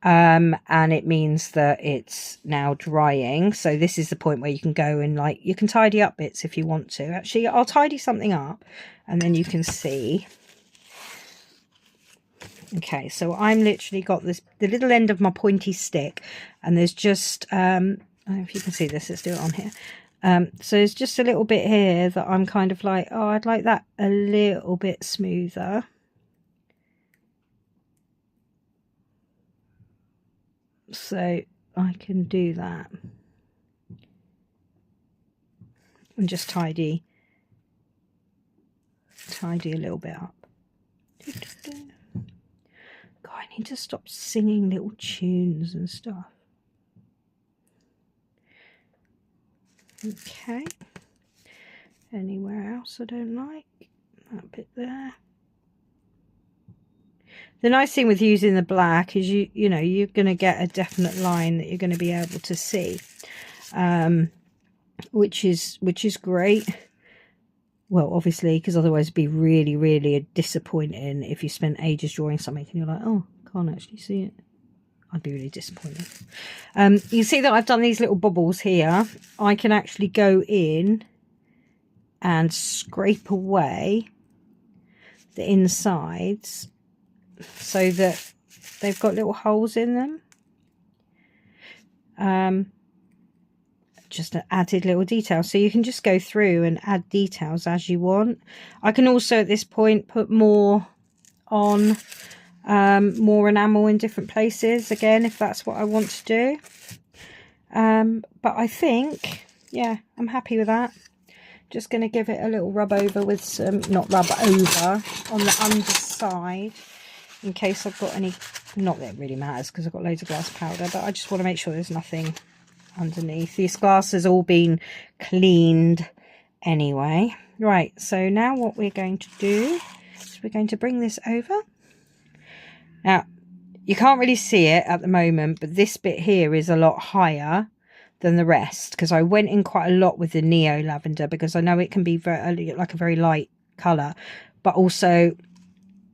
And it means that it's now drying. So this is the point where you can go and, like, you can tidy up bits if you want to. Actually, I'll tidy something up and then you can see. Okay, so I'm literally got this, the little end of my pointy stick, and there's just I don't know if you can see this, let's do it on here. So there's just a little bit here that I'm kind of like, oh, I'd like that a little bit smoother. So I can do that and just tidy a little bit up. God, I need to stop singing little tunes and stuff. Okay. Anywhere else I don't like? That bit there. The nice thing with using the black is you know, you're going to get a definite line that you're going to be able to see, which is great. Well, obviously, because otherwise it'd be really, really disappointing if you spent ages drawing something and you're like, oh, can't actually see it. I'd be really disappointed. You see that I've done these little bubbles here. I can actually go in and scrape away the insides so that they've got little holes in them. Just an added little detail. So you can just go through and add details as you want. I can also at this point put more on, more enamel in different places again, if that's what I want to do. But I think, yeah, I'm happy with that. Just going to give it a little rub over with some, not rub over, on the underside, in case I've got any, not that it really matters because I've got loads of glass powder, but I just want to make sure there's nothing underneath. This glass has all been cleaned anyway. Right, so now what we're going to do is we're going to bring this over. Now, you can't really see it at the moment, but this bit here is a lot higher than the rest because I went in quite a lot with the neo lavender because I know it can be very, like a very light colour, but also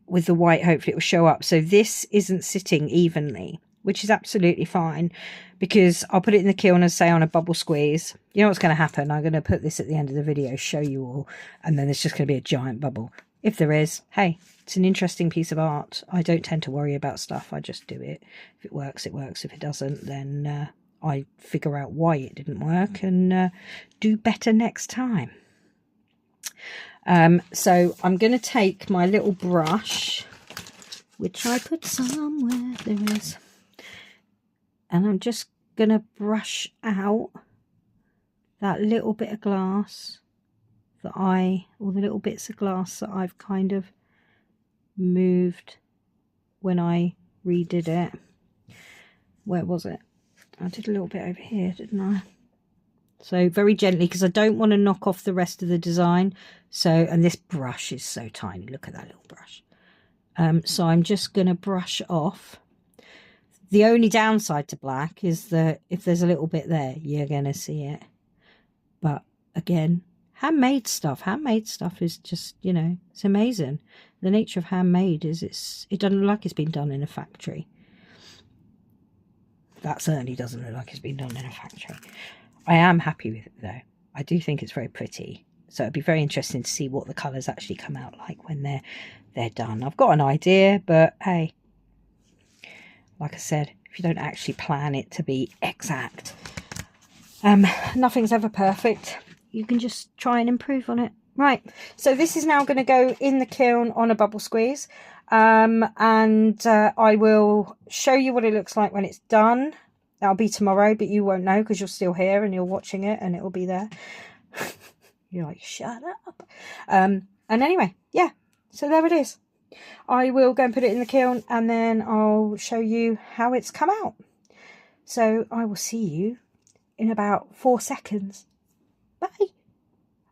with the white hopefully it will show up. So this isn't sitting evenly, which is absolutely fine, because I'll put it in the kiln and say on a bubble squeeze. You know what's going to happen? I'm going to put this at the end of the video, show you all, and then there's just going to be a giant bubble. If there is, hey, it's an interesting piece of art. I don't tend to worry about stuff. I just do it. If it works, it works. If it doesn't, then I figure out why it didn't work and do better next time. So I'm going to take my little brush, which I put somewhere, there is, and I'm just going to brush out that little bit of glass that or the little bits of glass that I've kind of moved when I redid it. Where was it? I did a little bit over here, didn't I? So very gently, because I don't want to knock off the rest of the design. So, and this brush is so tiny. Look at that little brush. So I'm just going to brush off. The only downside to black is that if there's a little bit there, you're going to see it. But again, handmade stuff is just, you know, it's amazing. The nature of handmade is it doesn't look like it's been done in a factory. That certainly doesn't look like it's been done in a factory. I am happy with it though. I do think it's very pretty. So it'd be very interesting to see what the colours actually come out like when they're done. I've got an idea, but hey, like I said, if you don't actually plan it to be exact, nothing's ever perfect. You can just try and improve on it. Right, so this is now going to go in the kiln on a bubble squeeze, and I will show you what it looks like when it's done. That'll be tomorrow, but you won't know because you're still here and you're watching it and it will be there. You're like, shut up. And anyway, yeah, so there it is. I will go and put it in the kiln and then I'll show you how it's come out. So I will see you in about 4 seconds. Bye.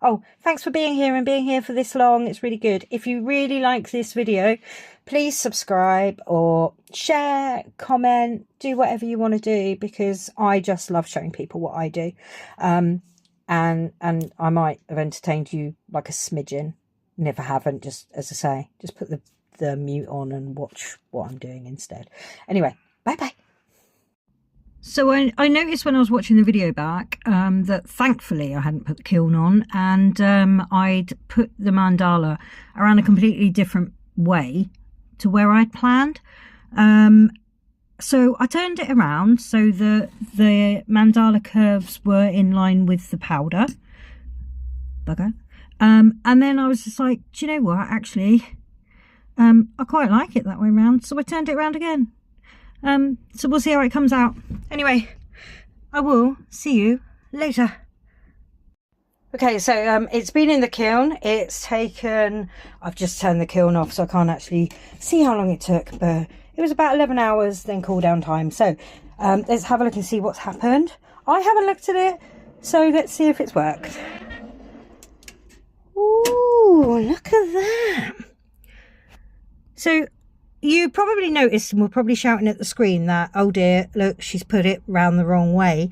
Oh, thanks for being here and being here for this long. It's really good. If you really like this video, please subscribe or share, comment, do whatever you want to do, because I just love showing people what I do. And I might have entertained you like a smidgen. Never haven't, just as I say, just put the mute on and watch what I'm doing instead. Anyway, bye-bye. So I noticed when I was watching the video back that thankfully I hadn't put the kiln on, and I'd put the mandala around a completely different way to where I'd planned. So I turned it around so that the mandala curves were in line with the powder. Bugger. And then I was just like, do you know what, actually, I quite like it that way around. So I turned it around again. So we'll see how it comes out. Anyway, I will see you later. Okay, so it's been in the kiln. It's taken, I've just turned the kiln off so I can't actually see how long it took, but it was about 11 hours, then cool down time. So let's have a look and see what's happened. I haven't looked at it, so let's see if it's worked. Ooh, look at that. So you probably noticed, and we're probably shouting at the screen, that, oh dear, look, she's put it round the wrong way.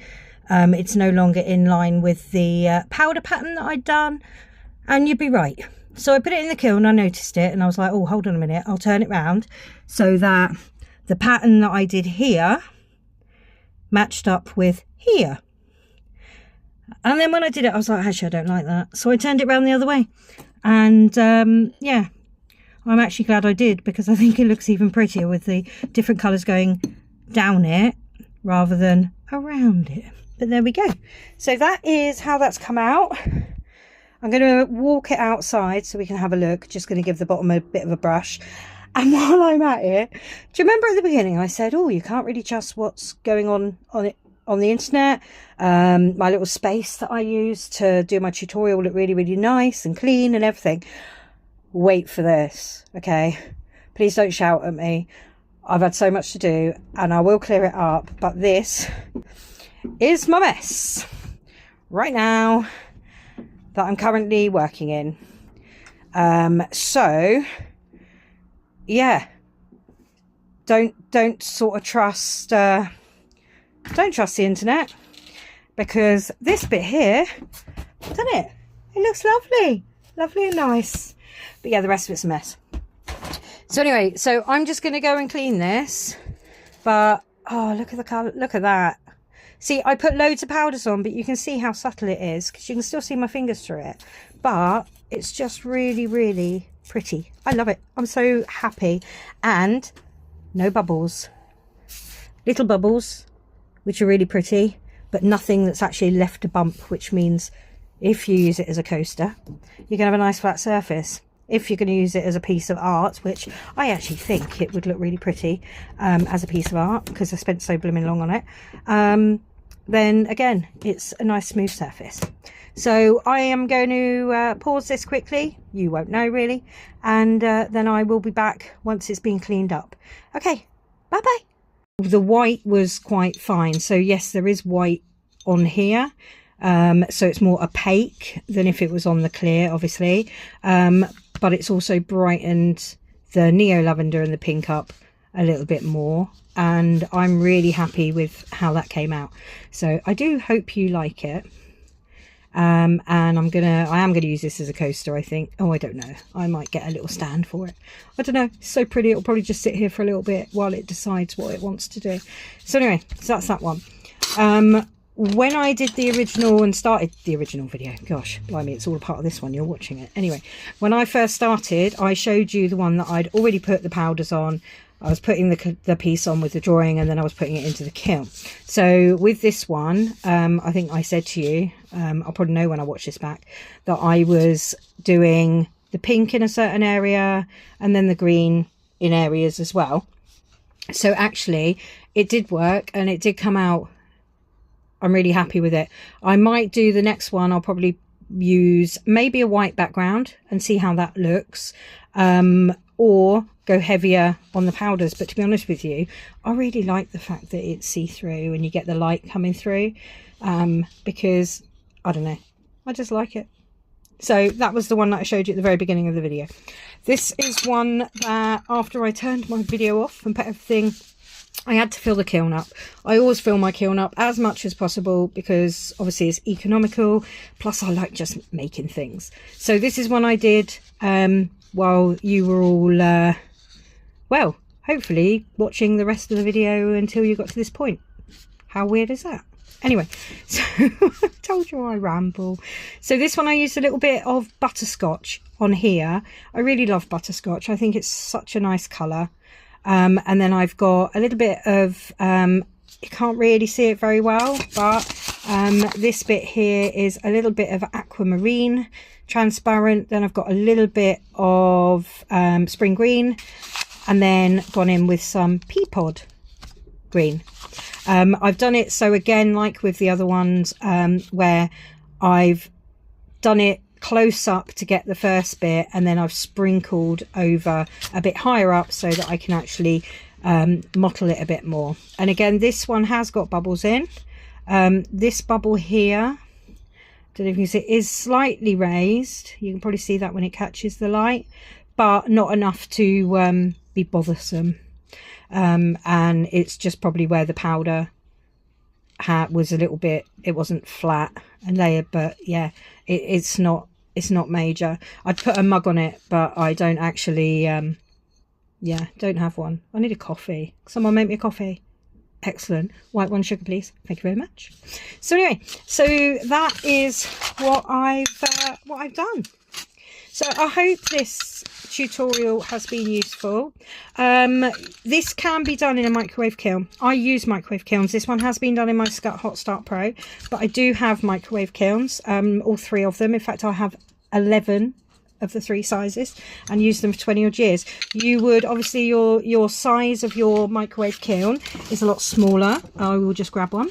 It's no longer in line with the powder pattern that I'd done. And you'd be right. So I put it in the kiln, I noticed it, and I was like, oh, hold on a minute, I'll turn it round so that the pattern that I did here matched up with here. And then when I did it, I was like, actually, I don't like that. So I turned it round the other way. And yeah, I'm actually glad I did, because I think it looks even prettier with the different colours going down it rather than around it. But there we go. So that is how that's come out. I'm going to walk it outside so we can have a look. Just going to give the bottom a bit of a brush. And while I'm at it, do you remember at the beginning I said, oh, you can't really trust what's going on the internet? My little space that I use to do my tutorial looked really, really nice and clean and everything. Wait for this, okay? Please don't shout at me. I've had so much to do and I will clear it up, but this is my mess right now that I'm currently working in. So yeah, don't sort of trust don't trust the internet, because this bit here, doesn't it? It looks lovely and nice. But yeah, the rest of it's a mess. So anyway, so I'm just going to go and clean this, but Oh, look at the colour. Look at that. See, I put loads of powders on, but you can see how subtle it is because you can still see my fingers through it. But it's just really, really pretty. I love it. I'm so happy. And no bubbles. Little bubbles, which are really pretty, but nothing that's actually left a bump, which means if you use it as a coaster, you're going to have a nice flat surface. If you're going to use it as a piece of art, which I actually think it would look really pretty as a piece of art because I spent so blooming long on it, then again, it's a nice smooth surface. So I am going to pause this quickly. You won't know really. And then I will be back once it's been cleaned up. Okay, bye-bye. The white was quite fine. So yes, there is white on here. So it's more opaque than if it was on the clear, obviously. But it's also brightened the neo lavender and the pink up a little bit more, and I'm really happy with how that came out. So I do hope you like it. And I am gonna use this as a coaster, I think. Oh, I don't know, I might get a little stand for it. I don't know, it's so pretty. It'll probably just sit here for a little bit while it decides what it wants to do. So anyway, so that's that one. When I did the original and started the original video, gosh, blimey, it's all a part of this one, you're watching it. Anyway, when I first started, I showed you the one that I'd already put the powders on. I was putting the piece on with the drawing, and then I was putting it into the kiln. So with this one, I think I said to you, I'll probably know when I watch this back, that I was doing the pink in a certain area and then the green in areas as well. So actually it did work and it did come out. I'm really happy with it. I might do the next one. I'll probably use maybe a white background and see how that looks, or go heavier on the powders. But to be honest with you, I really like the fact that it's see-through and you get the light coming through, because I don't know, I just like it. So that was the one that I showed you at the very beginning of the video. This is one that after I turned my video off and put everything, I had to fill the kiln up. I always fill my kiln up as much as possible because obviously it's economical, plus I like just making things. So this is one I did while you were all well, hopefully watching the rest of the video until you got to this point. How weird is that? Anyway, so I told you I ramble. So this one I used a little bit of butterscotch on here. I really love butterscotch. I think it's such a nice colour. And then I've got a little bit of, you can't really see it very well, but this bit here is a little bit of aquamarine transparent. Then I've got a little bit of spring green, and then gone in with some pea pod green. I've done it so again, like with the other ones, where I've done it close up to get the first bit, and then I've sprinkled over a bit higher up so that I can actually mottle it a bit more. And again, this one has got bubbles in. This bubble here, don't know if you can see, is slightly raised. You can probably see that when it catches the light, but not enough to be bothersome. And it's just probably where the powder was a little bit, it wasn't flat and layered, but yeah, it's not major. I'd put a mug on it, but I don't actually yeah, don't have one. I need a coffee. Someone make me a coffee. Excellent. White one, sugar please. Thank you very much. So anyway, so that is what I've done. So I hope this tutorial has been useful. This can be done in a microwave kiln. I use microwave kilns. This one has been done in my Skutt Hot Start Pro, but I do have microwave kilns, all 3 of them. In fact, I have 11 of the 3 sizes and use them for 20 odd years. You would obviously, your size of your microwave kiln is a lot smaller. I will just grab one.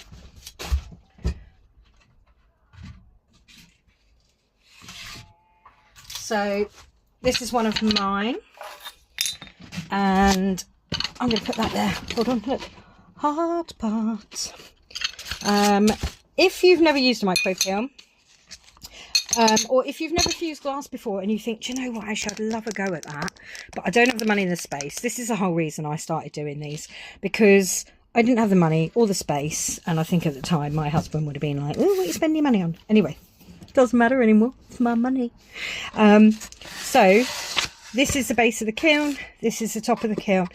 So this is one of mine, and I'm going to put that there. Hold on, look, hard parts. If you've never used a microwave kiln, or if you've never fused glass before and you think, do you know what, actually I'd love a go at that, but I don't have the money and the space. This is the whole reason I started doing these, because I didn't have the money or the space, and I think at the time my husband would have been like, oh, what are you spending your money on? Anyway, doesn't matter anymore, it's my money. So this is the base of the kiln, this is the top of the kiln.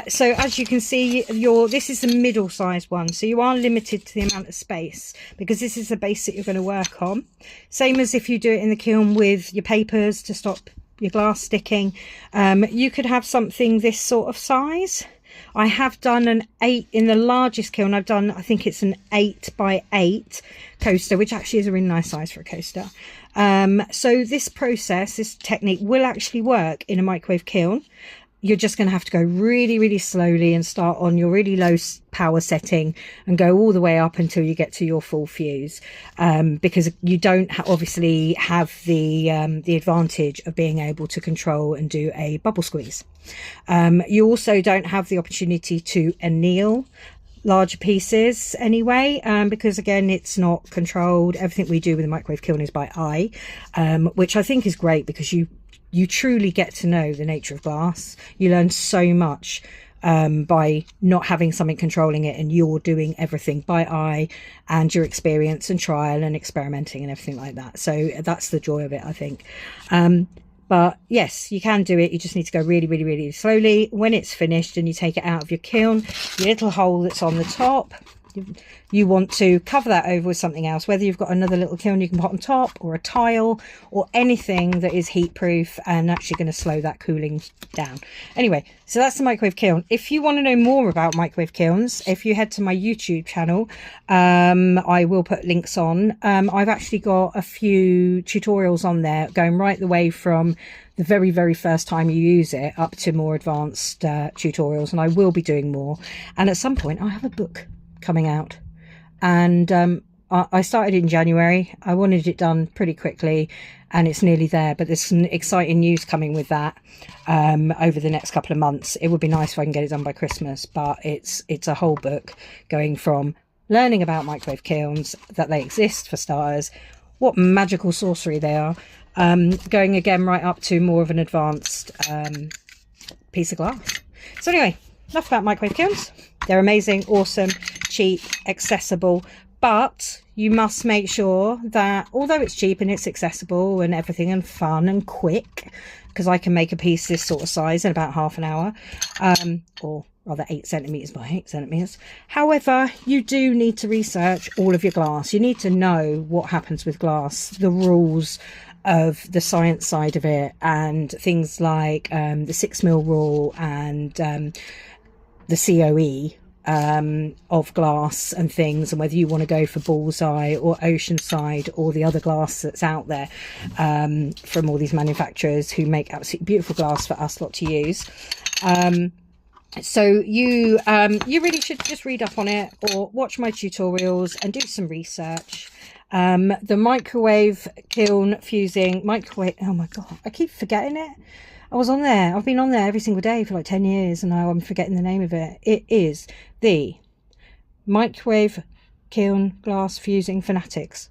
So as you can see, this is the middle size one, so you are limited to the amount of space because this is the base that you're going to work on. Same as if you do it in the kiln with your papers to stop your glass sticking. You could have something this sort of size. I have done an 8 in the largest kiln. I've done, I think it's an 8x8 coaster, which actually is a really nice size for a coaster. So this process, this technique will actually work in a microwave kiln. You're just going to have to go really, really slowly and start on your really low power setting and go all the way up until you get to your full fuse, because you don't obviously have the advantage of being able to control and do a bubble squeeze. You also don't have the opportunity to anneal larger pieces anyway, because again, it's not controlled. Everything we do with a microwave kiln is by eye, which I think is great because you truly get to know the nature of glass. You learn so much by not having something controlling it, and you're doing everything by eye and your experience and trial and experimenting and everything like that. So that's the joy of it, I think. But yes, you can do it. You just need to go really, really, really slowly. When it's finished and you take it out of your kiln, your little hole that's on the top, you want to cover that over with something else, whether you've got another little kiln you can put on top, or a tile, or anything that is heat proof and actually going to slow that cooling down. Anyway, so that's the microwave kiln. If you want to know more about microwave kilns, if you head to my YouTube channel, I will put links on. I've actually got a few tutorials on there going right the way from the very, very first time you use it up to more advanced tutorials, and I will be doing more. And at some point I have a book coming out, and I started in January. I wanted it done pretty quickly and it's nearly there, but there's some exciting news coming with that over the next couple of months. It would be nice if I can get it done by Christmas, but it's a whole book going from learning about microwave kilns, that they exist for starters, what magical sorcery they are, going again right up to more of an advanced piece of glass. So anyway, enough about microwave kilns. They're amazing, awesome, cheap, accessible, but you must make sure that although it's cheap and it's accessible and everything and fun and quick, because I can make a piece this sort of size in about half an hour, or rather 8 centimeters by 8 centimeters. However, you do need to research all of your glass. You need to know what happens with glass, the rules of the science side of it, and things like the 6mm rule and the COE of glass and things, and whether you want to go for Bullseye or Oceanside or the other glass that's out there from all these manufacturers who make absolutely beautiful glass for us lot to use. So you really should just read up on it or watch my tutorials and do some research. The microwave kiln fusing microwave, oh my god, I keep forgetting it. I was on there, I've been on there every single day for like 10 years and now I'm forgetting the name of it. It is the Microwave Kiln Glass Fusing Fanatics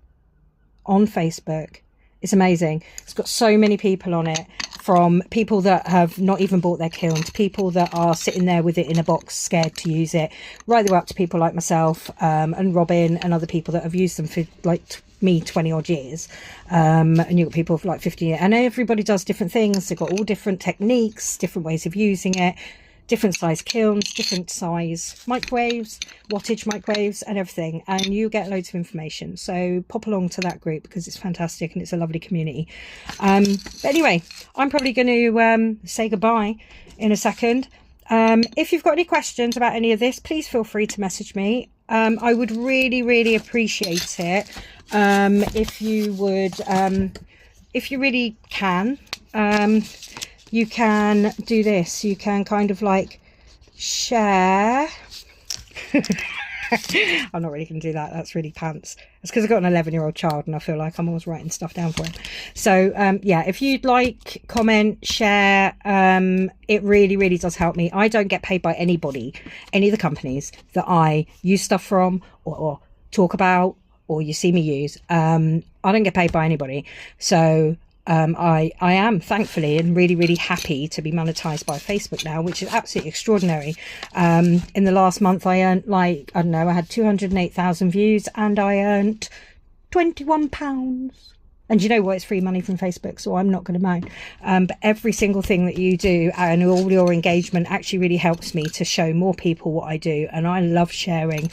on Facebook. It's amazing. It's got so many people on it, from people that have not even bought their kiln to people that are sitting there with it in a box scared to use it, right the way up to people like myself and Robin and other people that have used them for like me 20 odd years, and you've got people for like 50 years, and everybody does different things. They've got all different techniques, different ways of using it, different size kilns, different size microwaves, wattage microwaves and everything, and you get loads of information. So pop along to that group because it's fantastic and it's a lovely community. But anyway, I'm probably going to say goodbye in a second. If you've got any questions about any of this, please feel free to message me. I would really, really appreciate it if you would, if you really can, you can do this. You can kind of like share. I'm not really going to do that. That's really pants. It's because I've got an 11-year-old child and I feel like I'm always writing stuff down for him. So yeah, if you'd like, comment, share, it really, really does help me. I don't get paid by anybody, any of the companies that I use stuff from or talk about or you see me use. I don't get paid by anybody. So I am thankfully and really, really happy to be monetized by Facebook now, which is absolutely extraordinary. In the last month I earned like, I don't know, I had 208,000 views and I earned £21 And you know what? It's free money from Facebook, so I'm not going to moan. But every single thing that you do and all your engagement actually really helps me to show more people what I do. And I love sharing.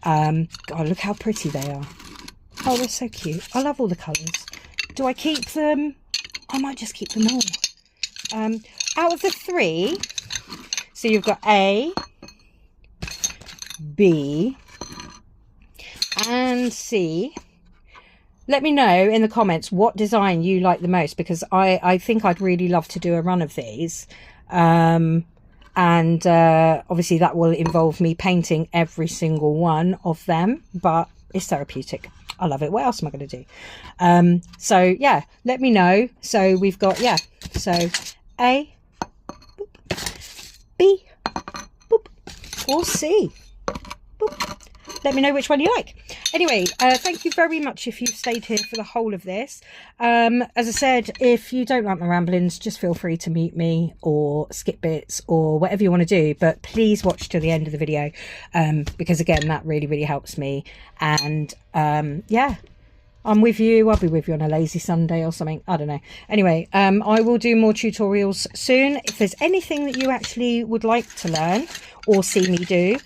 God, look how pretty they are. Oh, they're so cute. I love all the colours. Do I keep them? I might just keep them all. Out of the 3, so you've got A, B, and C. Let me know in the comments what design you like the most, because I think I'd really love to do a run of these. And obviously that will involve me painting every single one of them, but it's therapeutic. I love it. What else am I going to do? So yeah, let me know. So we've got, yeah, so A, boop, B, boop, or C. Boop. Let me know which one you like. Anyway, thank you very much if you've stayed here for the whole of this. As I said, if you don't like my ramblings, just feel free to mute me or skip bits or whatever you want to do. But please watch to the end of the video, because again, that really, really helps me. And yeah, I'm with you. I'll be with you on a lazy Sunday or something. I don't know. Anyway, I will do more tutorials soon. If there's anything that you actually would like to learn or see me do,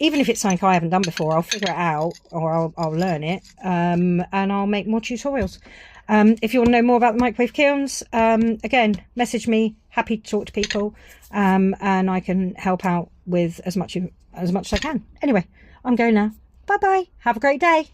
even if it's something I haven't done before, I'll figure it out, or I'll learn it, and I'll make more tutorials. If you want to know more about the microwave kilns, again, message me. Happy to talk to people, and I can help out with as much as I can. Anyway, I'm going now. Bye bye. Have a great day.